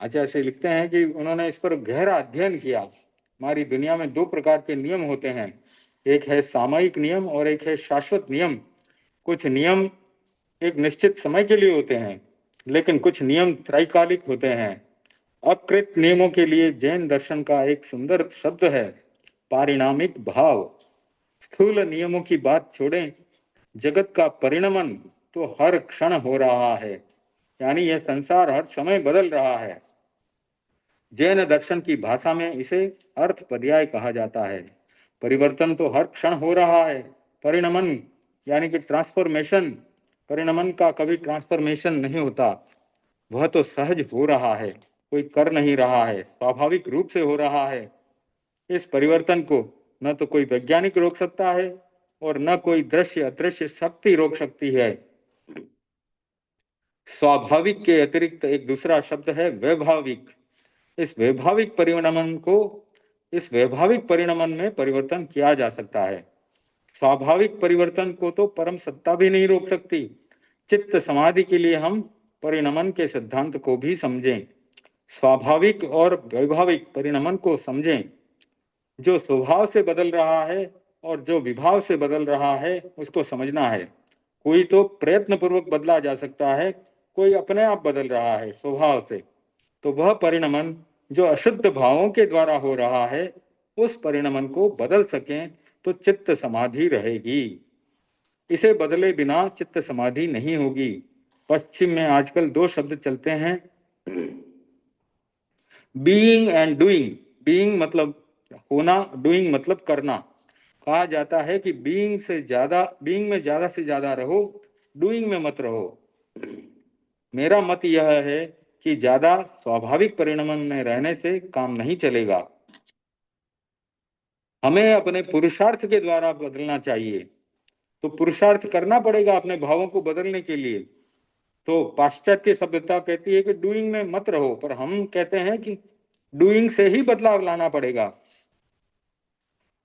आचार्य से लिखते हैं कि उन्होंने इस पर गहरा अध्ययन किया। हमारी दुनिया में दो प्रकार के नियम होते हैं, एक है सामयिक नियम और एक है शाश्वत नियम। कुछ नियम एक निश्चित समय के लिए होते हैं, लेकिन कुछ नियम त्रैकालिक होते हैं। अकृत नियमों के लिए जैन दर्शन का एक सुंदर शब्द है, पारिणामिक भाव। स्थूल नियमों की बात छोड़ें, जगत का परिणमन तो हर क्षण हो रहा है, यानी यह संसार हर समय बदल रहा है। जैन दर्शन की भाषा में इसे अर्थ पर्याय कहा जाता है। परिवर्तन तो हर क्षण हो रहा है। परिणमन यानी कि ट्रांसफॉर्मेशन, परिणमन का कभी ट्रांसफॉर्मेशन नहीं होता, वह तो सहज हो रहा है, कोई कर नहीं रहा है, स्वाभाविक रूप से हो रहा है। इस परिवर्तन को न तो कोई वैज्ञानिक रोक सकता है और न कोई दृश्य अदृश्य शक्ति रोक सकती है। स्वाभाविक के अतिरिक्त एक दूसरा शब्द है वैभाविक। इस वैभाविक परिणमन को इस वैभाविक परिणमन में परिवर्तन किया जा सकता है। स्वाभाविक परिवर्तन को तो परम सत्ता भी नहीं रोक सकती। चित्त समाधि के लिए हम परिणमन के सिद्धांत को भी समझें, स्वाभाविक और वैभाविक परिणमन को समझें। जो स्वभाव से बदल रहा है और जो विभाव से बदल रहा है, उसको समझना है। कोई तो प्रयत्न पूर्वक बदला जा सकता है, कोई अपने आप बदल रहा है स्वभाव से। तो वह परिणमन जो अशुद्ध भावों के द्वारा हो रहा है, उस परिणमन को बदल सकें तो चित्त समाधि रहेगी। इसे बदले बिना चित्त समाधि नहीं होगी। पश्चिम में आजकल दो शब्द चलते हैं, बीइंग एंड डूइंग। बीइंग मतलब होना, डूइंग मतलब करना। कहा जाता है कि बीइंग में ज्यादा से ज्यादा रहो, डूइंग में मत रहो। मेरा मत यह है कि ज्यादा स्वाभाविक परिणमन में रहने से काम नहीं चलेगा। हमें अपने पुरुषार्थ के द्वारा बदलना चाहिए। तो पुरुषार्थ करना पड़ेगा अपने भावों को बदलने के लिए। तो पाश्चात्य सभ्यता कहती है कि डूइंग में मत रहो, पर हम कहते हैं कि डूइंग से ही बदलाव लाना पड़ेगा।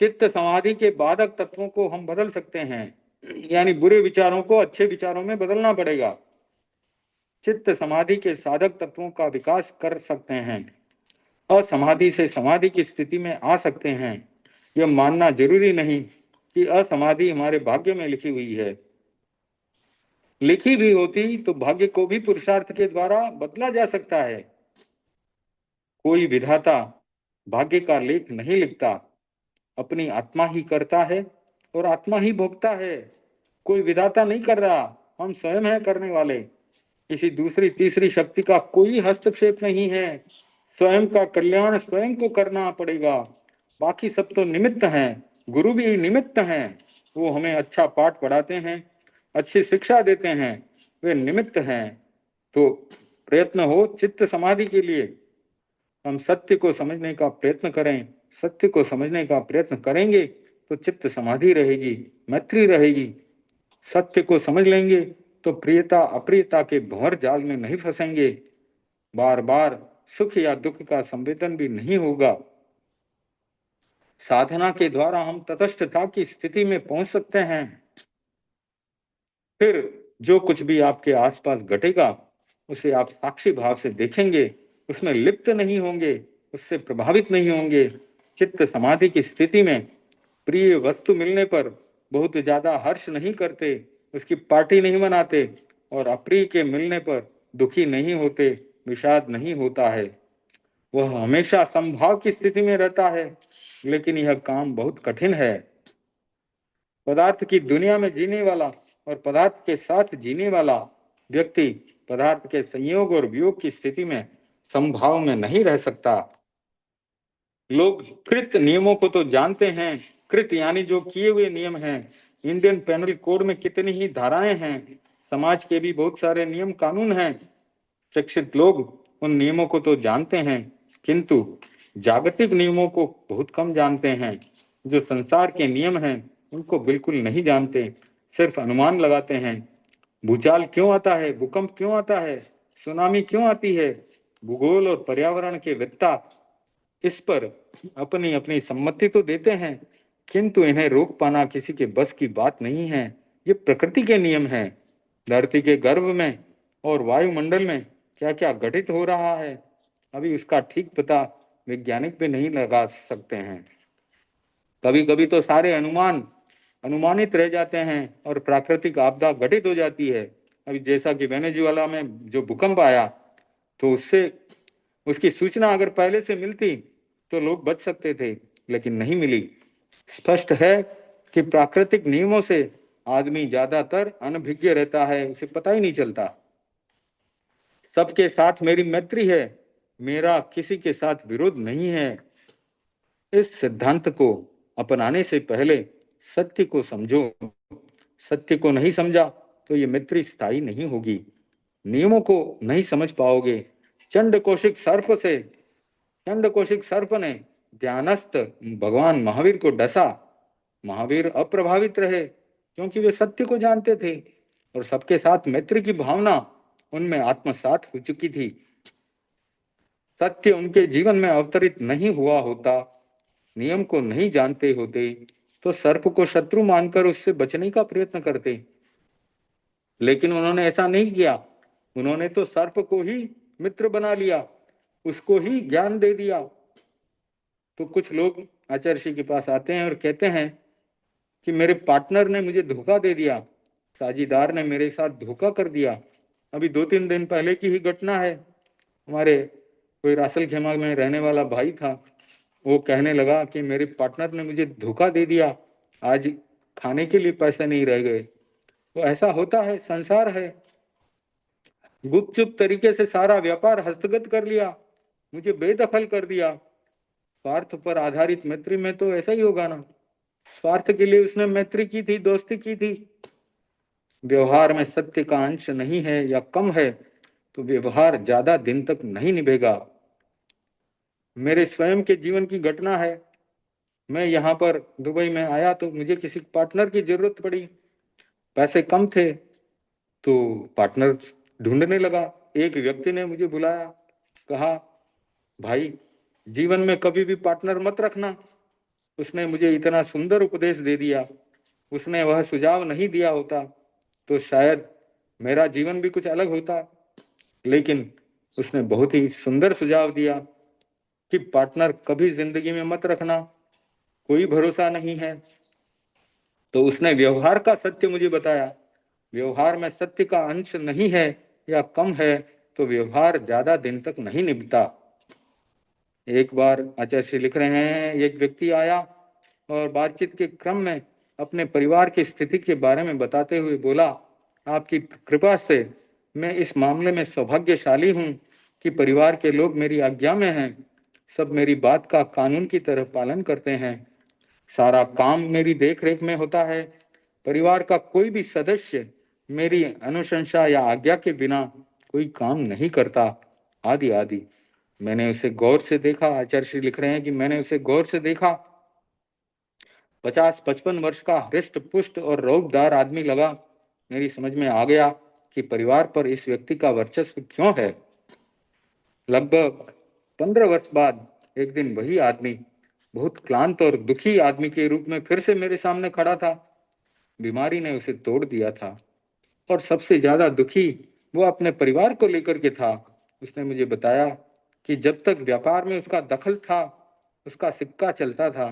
चित्त समाधि के बाधक तत्वों को हम बदल सकते हैं, यानी बुरे विचारों को अच्छे विचारों में बदलना पड़ेगा। चित्त समाधि के साधक तत्वों का विकास कर सकते हैं, असमाधि से समाधि की स्थिति में आ सकते हैं। यह मानना जरूरी नहीं कि असमाधि हमारे भाग्य में लिखी हुई है। लिखी भी होती तो भाग्य को भी पुरुषार्थ के द्वारा बदला जा सकता है। कोई विधाता भाग्य का लेख नहीं लिखता, अपनी आत्मा ही करता है और आत्मा ही भोगता है। कोई विधाता नहीं कर रहा, हम स्वयं हैं करने वाले। किसी दूसरी तीसरी शक्ति का कोई हस्तक्षेप नहीं है। स्वयं का कल्याण स्वयं को करना पड़ेगा। बाकी सब तो निमित्त हैं, गुरु भी निमित्त हैं। वो हमें अच्छा पाठ पढ़ाते हैं, अच्छी शिक्षा देते हैं, वे निमित्त हैं। तो प्रयत्न हो चित्त समाधि के लिए। हम सत्य को समझने का प्रयत्न करें, सत्य को समझने का प्रयत्न करेंगे तो चित्त समाधि रहेगी, मैत्री रहेगी। सत्य को समझ लेंगे तो प्रियता अप्रियता के भंवर जाल में नहीं फंसेंगे। बार बार सुख या दुख का संवेदन भी नहीं होगा। साधना के द्वारा हम तटस्थता की स्थिति में पहुंच सकते हैं। फिर जो कुछ भी आपके आसपास घटेगा, उसे आप साक्षी भाव से देखेंगे, उसमें लिप्त नहीं होंगे, उससे प्रभावित नहीं होंगे। चित्त समाधि की स्थिति में प्रिय वस्तु मिलने पर बहुत ज्यादा हर्ष नहीं करते, उसकी पार्टी नहीं मनाते, और अप्रिय के मिलने पर दुखी नहीं होते, विषाद नहीं होता है। वह हमेशा समभाव की स्थिति में रहता है। लेकिन यह काम बहुत कठिन है। पदार्थ की दुनिया में जीने वाला और पदार्थ के साथ जीने वाला व्यक्ति पदार्थ के संयोग और वियोग की स्थिति में समभाव में नहीं रह सकता। लोग कृत नियमों को तो जानते हैं। कृत यानी जो किए हुए नियम हैं। इंडियन पेनल कोड में कितनी ही धाराएं हैं, समाज के भी बहुत सारे नियम कानून हैं। शिक्षित लोग उन नियमों को तो जानते हैं, किंतु जागतिक नियमों को बहुत कम जानते हैं। जो संसार के नियम हैं उनको बिल्कुल नहीं जानते, सिर्फ अनुमान लगाते हैं। भूचाल क्यों आता है, भूकंप क्यों आता है, सुनामी क्यों आती है, भूगोल और पर्यावरण के वेत्ता इस पर अपनी अपनी सम्मति तो देते हैं, किंतु इन्हें रोक पाना किसी के बस की बात नहीं है। ये प्रकृति के नियम हैं। धरती के गर्भ में और वायुमंडल में क्या क्या घटित हो रहा है अभी उसका ठीक पता वैज्ञानिक भी नहीं लगा सकते हैं। कभी कभी तो सारे अनुमानित रह जाते हैं और प्राकृतिक आपदा घटित हो जाती है। अभी जैसा कि वेनेजुएला में जो भूकंप आया, तो उससे उसकी सूचना अगर पहले से मिलती तो लोग बच सकते थे, लेकिन नहीं मिली। स्पष्ट है कि प्राकृतिक नियमों से आदमी ज्यादातर अनभिज्ञ रहता है, उसे पता ही नहीं चलता। सबके साथ मेरी मैत्री है, मेरा किसी के साथ विरोध नहीं है। इस सिद्धांत को अपनाने से पहले सत्य को समझो। सत्य को नहीं समझा तो ये मैत्री स्थायी नहीं होगी। नियमों को नहीं समझ पाओगे। चंड कौशिक सर्प ने ध्यानस्थ भगवान महावीर को डसा। महावीर अप्रभावित रहे क्योंकि वे सत्य को जानते थे और सबके साथ मैत्री की भावना उनमें आत्मसात हो चुकी थी। सत्य उनके जीवन में अवतरित नहीं हुआ होता, नियम को नहीं जानते होते, तो सर्प को शत्रु मानकर उससे बचने का प्रयत्न करते। लेकिन उन्होंने ऐसा नहीं किया। उन्होंने तो सर्प को ही मित्र बना लिया, उसको ही ज्ञान दे दिया। तो कुछ लोग आचार्य ऋषि के पास आते हैं और कहते हैं कि मेरे पार्टनर ने मुझे धोखा दे दिया, साझीदार ने मेरे साथ धोखा कर दिया। अभी 2-3 दिन पहले की ही घटना है। हमारे कोई रासल खेमा में रहने वाला भाई था, वो कहने लगा कि मेरे पार्टनर ने मुझे धोखा दे दिया, आज खाने के लिए पैसे नहीं रह गए। तो ऐसा होता है, संसार है। गुपचुप तरीके से सारा व्यापार हस्तगत कर लिया, मुझे बेदखल कर दिया। स्वार्थ पर आधारित मैत्री में तो ऐसा ही होगा ना। स्वार्थ के लिए उसने मैत्री की थी, दोस्ती की थी। व्यवहार में सत्य का अंश नहीं है या कम है तो व्यवहार ज्यादा दिन तक नहीं निभेगा। मेरे स्वयं के जीवन की घटना है। मैं यहाँ पर दुबई में आया तो मुझे किसी पार्टनर की जरूरत पड़ी। पैसे कम थे तो पार्टनर ढूंढने लगा। एक व्यक्ति ने मुझे बुलाया, कहा भाई जीवन में कभी भी पार्टनर मत रखना। उसने मुझे इतना सुंदर उपदेश दे दिया। उसने वह सुझाव नहीं दिया होता तो शायद मेरा जीवन भी कुछ अलग होता। लेकिन उसने बहुत ही सुंदर सुझाव दिया कि पार्टनर कभी जिंदगी में मत रखना, कोई भरोसा नहीं है। तो उसने व्यवहार का सत्य मुझे बताया। व्यवहार में सत्य का अंश नहीं है या कम है तो व्यवहार ज्यादा दिन तक नहीं निभता। एक बार आचार्य श्री लिख रहे हैं, एक व्यक्ति आया और बातचीत के क्रम में अपने परिवार की स्थिति के बारे में बताते हुए बोला, आपकी कृपा से मैं इस मामले में सौभाग्यशाली हूँ कि परिवार के लोग मेरी आज्ञा में हैं। सब मेरी बात का कानून की तरह पालन करते हैं। सारा काम मेरी देखरेख में होता है। परिवार का कोई भी सदस्य मेरी अनुशंसा या आज्ञा के बिना कोई काम नहीं करता, आदि आदि। मैंने उसे गौर से देखा। आचार्य श्री लिख रहे हैं कि मैंने उसे गौर से देखा। 50-55 वर्ष का हृष्ट पुष्ट और रौबदार आदमी लगा। मेरी समझ में आ गया कि परिवार पर इस व्यक्ति का वर्चस्व क्यों है। लगभग 15 वर्ष बाद एक दिन वही आदमी बहुत क्लांत और दुखी आदमी के रूप में फिर से मेरे सामने खड़ा था। बीमारी ने उसे तोड़ दिया था और सबसे ज्यादा दुखी वो अपने परिवार को लेकर के था। उसने मुझे बताया कि जब तक व्यापार में उसका दखल था, उसका सिक्का चलता था,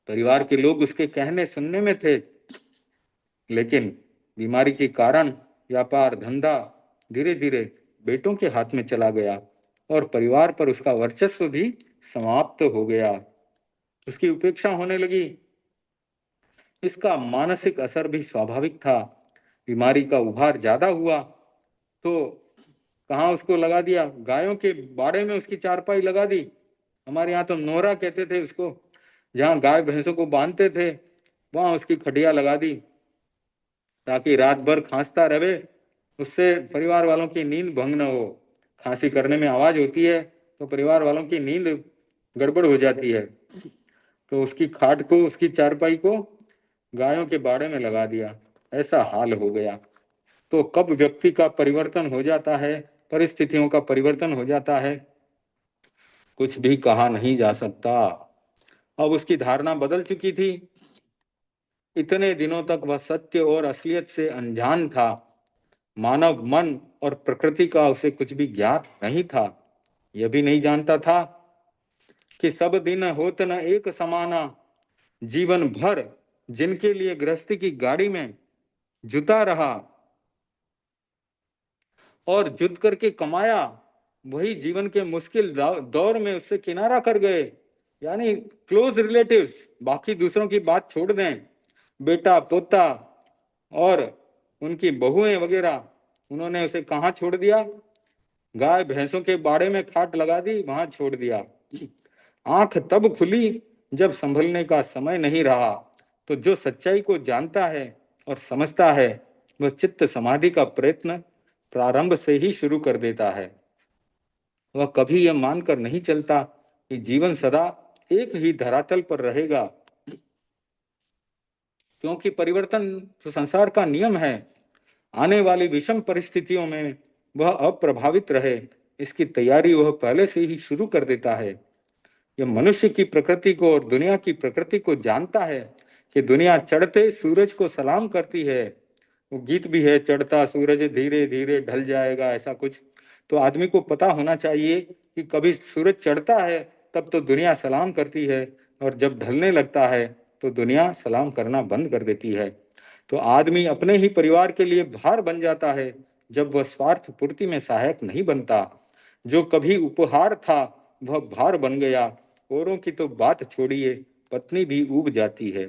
परिवार के लोग उसके कहने सुनने में थे। लेकिन बीमारी के कारण व्यापार धंधा धीरे धीरे बेटों के हाथ में चला गया और परिवार पर उसका वर्चस्व भी समाप्त हो गया। उसकी उपेक्षा होने लगी। इसका मानसिक असर भी स्वाभाविक था। बीमारी का उभार ज्यादा हुआ तो कहाँ उसको लगा दिया, गायों के बाड़े में उसकी चारपाई लगा दी। हमारे यहाँ तो नोरा कहते थे उसको। जहाँ गाय भैंसों को बांधते थे वहां उसकी खटिया लगा दी ताकि रात भर खांसता रहे, उससे परिवार वालों की नींद भंग न हो। खांसी करने में आवाज होती है तो परिवार वालों की नींद गड़बड़ हो जाती है। तो उसकी खाट को, उसकी चारपाई को गायों के बाड़े में लगा दिया। ऐसा हाल हो गया। तो कब व्यक्ति का परिवर्तन हो जाता है, परिस्थितियों का परिवर्तन हो जाता है, कुछ भी कहा नहीं जा सकता। अब उसकी धारणा बदल चुकी थी। इतने दिनों तक वह सत्य और असलियत से अनजान था। मानव मन और प्रकृति का उसे कुछ भी ज्ञात नहीं था। यह भी नहीं जानता था कि सब दिन होत न एक समाना, जीवन भर जिनके लिए गृहस्थी की गाड़ी में जुटा रहा और जुट करके कमाया, वही जीवन के मुश्किल दौर में उससे किनारा कर गए। यानी क्लोज रिलेटिव्स, बाकी दूसरों की बात छोड़ दें, बेटा पोता और उनकी बहुएं वगैरह, उन्होंने उसे कहाँ छोड़ दिया? गाय भैंसों के बाड़े में खाट लगा दी, वहां छोड़ दिया। आंख तब खुली जब संभलने का समय नहीं रहा। तो जो सच्चाई को जानता है और समझता है, वह चित्त समाधि का प्रयत्न प्रारंभ से ही शुरू कर देता है। वह कभी यह मानकर नहीं चलता कि जीवन सदा एक ही धरातल पर रहेगा, क्योंकि परिवर्तन तो संसार का नियम है। आने वाली विषम परिस्थितियों में वह अप्रभावित रहे, इसकी तैयारी वह पहले से ही शुरू कर देता है। यह मनुष्य की प्रकृति को और दुनिया की प्रकृति को जानता है कि दुनिया चढ़ते सूरज को सलाम करती है। वो गीत भी है, चढ़ता सूरज धीरे धीरे ढल जाएगा, ऐसा कुछ। तो आदमी को पता होना चाहिए कि कभी सूरज चढ़ता है तब तो दुनिया सलाम करती है, और जब ढलने लगता है तो दुनिया सलाम करना बंद कर देती है। तो आदमी अपने ही परिवार के लिए भार बन जाता है जब वह स्वार्थ पूर्ति में सहायक नहीं बनता। जो कभी उपहार था वह भार बन गया। औरों की तो बात छोड़िए, पत्नी भी ऊब जाती है।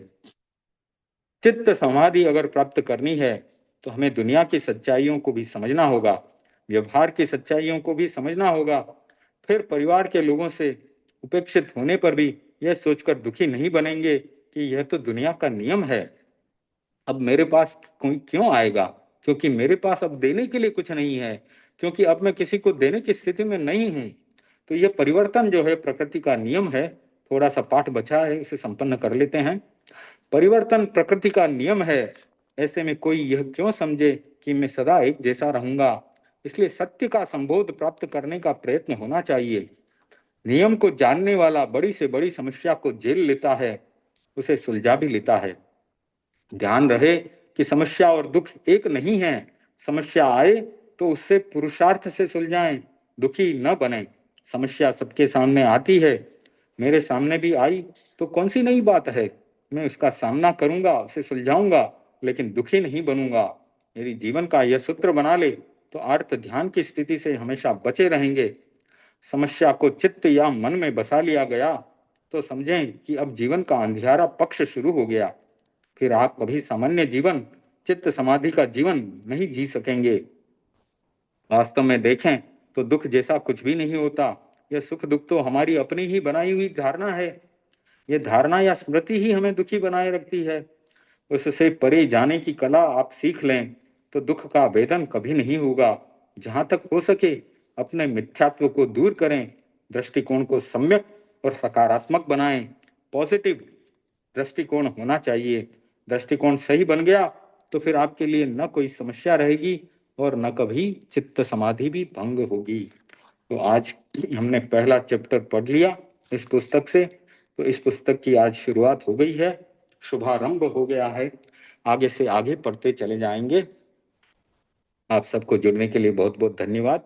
चित्त समाधि अगर प्राप्त करनी है तो हमें दुनिया की सच्चाइयों को भी समझना होगा, व्यवहार की सच्चाइयों को भी समझना होगा। फिर परिवार के लोगों से उपेक्षित होने पर भी यह सोचकर दुखी नहीं बनेंगे कि यह तो दुनिया का नियम है, अब मेरे पास कोई क्यों आएगा, क्योंकि मेरे पास अब देने के लिए कुछ नहीं है, क्योंकि अब मैं किसी को देने की स्थिति में नहीं हूं। तो यह परिवर्तन जो है प्रकृति का नियम है। थोड़ा सा पाठ बचा है, इसे संपन्न कर लेते हैं। परिवर्तन प्रकृति का नियम है, ऐसे में कोई यह क्यों समझे कि मैं सदा एक जैसा रहूंगा। इसलिए सत्य का संबोध प्राप्त करने का प्रयत्न होना चाहिए। नियम को जानने वाला बड़ी से बड़ी समस्या को झेल लेता है, उसे सुलझा भी लेता है। ध्यान रहे कि समस्या और दुख एक नहीं है। समस्या आए तो उससे पुरुषार्थ से सुलझाएं, दुखी न बने। समस्या सबके सामने आती है, मेरे सामने भी आई तो कौन सी नई बात है। मैं उसका सामना करूंगा, उसे सुलझाऊंगा, लेकिन दुखी नहीं बनूंगा। मेरी जीवन का यह सूत्र बना ले तो आर्त ध्यान की स्थिति से हमेशा बचे रहेंगे। समस्या को चित्त या मन में बसा लिया गया तो समझें कि अब जीवन का अंधियारा पक्ष शुरू हो गया। फिर आप कभी सामान्य जीवन, चित्त समाधि का जीवन नहीं जी सकेंगे। वास्तव में देखें तो दुख जैसा कुछ भी नहीं होता। यह सुख दुख तो हमारी अपनी ही बनाई हुई धारणा है। यह धारणा या स्मृति ही हमें दुखी बनाए रखती है। उससे परे जाने की कला आप सीख लें तो दुख का वेदन कभी नहीं होगा। जहां तक हो सके अपने मिथ्यात्व को दूर करें, दृष्टिकोण को सम्यक और सकारात्मक बनाएं। पॉजिटिव दृष्टिकोण होना चाहिए। दृष्टिकोण सही बन गया तो फिर आपके लिए न कोई समस्या रहेगी और न कभी चित्त समाधि भी भंग होगी। तो आज हमने पहला चैप्टर पढ़ लिया इस पुस्तक से। तो इस पुस्तक की आज शुरुआत हो गई है, शुभारंभ हो गया है। आगे से आगे पढ़ते चले जाएंगे। आप सबको जुड़ने के लिए बहुत बहुत धन्यवाद।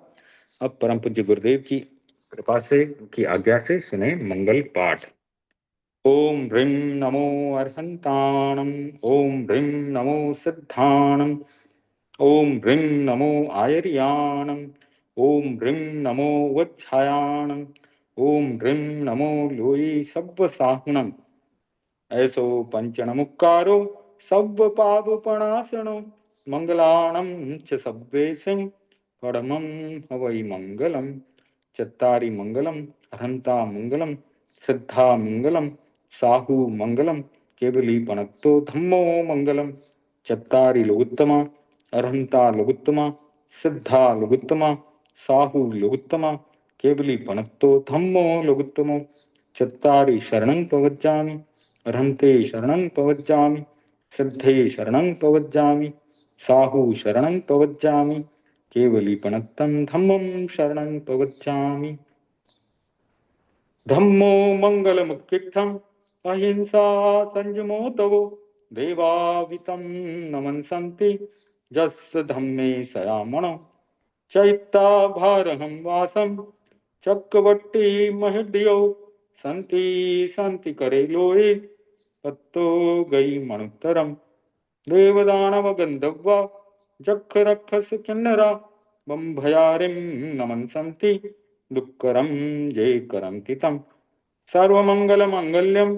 अब परम पूज्य गुरुदेव की कृपा से, की आज्ञा से सुने मंगल पाठ। ओम ह्रीं नमो अर्हन्ताणम्, ओम ह्रीं नमो सिद्धाणम्, ओम ह्रीं नमो आयर्याणम्, ओम ह्रीं नमो वच्छायाणम्, ओम ह्रीं नमो लोई सब्बसाहुणम्। ऐसो पंचनमुक्कारो सब्ब पापपणासनो, मंगलाणं च सब्बेसिं परमं हवै मंगलम्। चत्तारि मंगलम् अहंता मंगलम्, सिद्धा मंगलम्, साहु मंगलम्, केवली पणक्तो धम्मो मंगलम्। चत्तारि लोगुत्तमा, अरहंता लोगुत्तमा, सिद्धा लोगुत्तमा, साहु लोगुत्तमा, केवली पणक्तो धम्मो लोगुत्तमो। चत्तारि शरणं प्रवज्जामि, अरहन्ते शरणं प्रवज्जामि, सिद्धे शरणं प्रवज्जामि, साहु शरणं प्रवज्जामि, केवली पणक्तं धम्मं शरणं प्रवज्जामि। धम्मो मंगलमुत्तिष्ठम्, अहिंसा संयमो तवो, देवावितं नमन्सन्ति, जस्य धम्मे सयामणो चैत्ता भारहं वासं चक्रवर्ती महद्यो संति संति करे लोये तत्तो गई मणुत्तरम देवदानव गंधर्वा जख रक्षस किन्नरा बंभयारिं नमन संति दुक्करम जय करंति तम सर्वमंगल मंगल्यम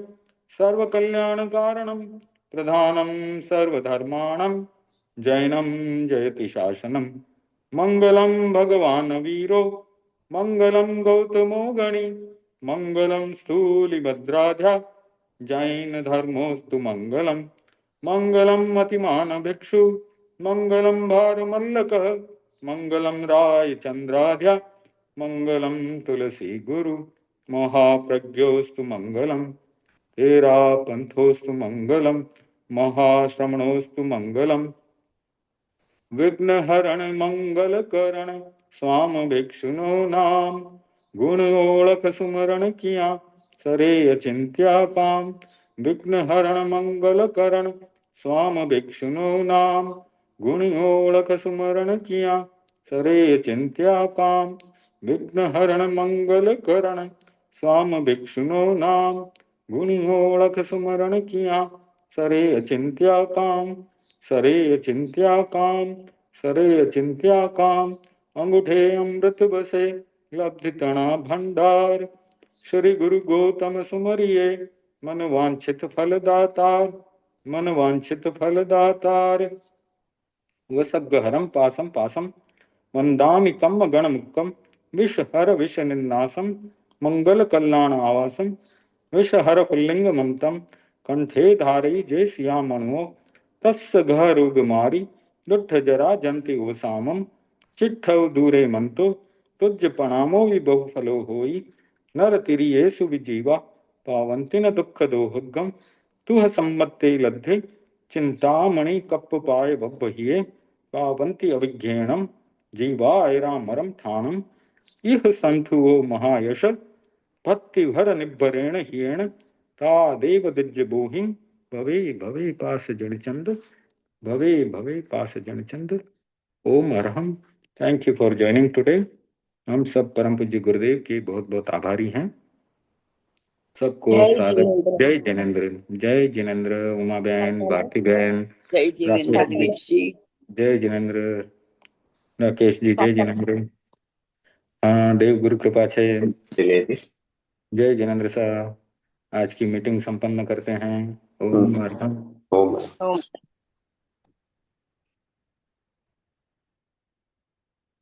सर्वकल्याण कारणम प्रधानम सर्वधर्माणम जैनम जयति शासनम मंगलम भगवान वीरो मंगलम गौतमो गणि मंगलम स्थूलिभद्राध्या जैन धर्मोस्तु मंगलम मंगलम मतिमान भिक्षु मंगलम भारमल्लक मंगलम राय चंद्राध्या मंगलम तुलसी गुरु महाप्रज्ञोस्तु मंगलम तेरा पंथोस्तु मंगलम महाश्रमणोस्तु मंगलम विघ्नहरण मंगल करण स्वाम भिक्षुनो नाम गुण ओळख सुमरण किया सरे अचिंत्या काम विघ्नहरण मंगल करण स्वाम भिक्षुनो नाम गुण ओळख सुमरण किया सरे अचिंत्या काम विघ्नहरण मंगल करण स्वाम भिक्षुनो नाम गुण ओळख सुमरण किया सरे अचिंत्या काम सरे अचिंत्या काम सरे अचिंत्या काम अंगूठे अमृत बसे लब्धि तना भंडार श्री गुरु गौतम सुमरिये मन वांछित फल दातार मन वांछित फल दातार वसग्गहरम पासम पासम वंदामि कम्म गणमुक्कम विषहर विष निन्नासम मंगल कल्याण आवासम विषहर पुल्लिंग ममतम कंठे धारई जय सिया मनुओ तस् घरोग मारी दुठ जरा जंति उपसामम चिट्ठव दूरे मंतो तुझ प्रणामो वि बहुफलो होई नर तिरियेसु विजीवा पावंति न दुख दोहुगम तुह सम्मत्ते लद्धे चिंतामणि कप्प पाय बब्बहिये पावंति अविज्ञेणम जीवायरामरम ठाणम इह संथुओ महायश भक्ति भर निब्बरेण हियेण ता देव दिज्य बोहिं भवे भवे पास जड़चंद भवे भवे पास जड़चंद ओम अरहम। Thank you for joining today. हम सब परम पूज्य गुरुदेव के बहुत बहुत आभारी हैं। सबको सादर जय जिनेन्द्र, जय जिनेन्द्र, उमा बहन, भारती बहन, जय जिनेन्द्र जी, जय जिनेन्द्र, राकेश जी जय जिनेन्द्र। हाँ देव गुरु कृपा से जय जिनेन्द्र साहब। आज की मीटिंग संपन्न करते हैं। ओम अरहम।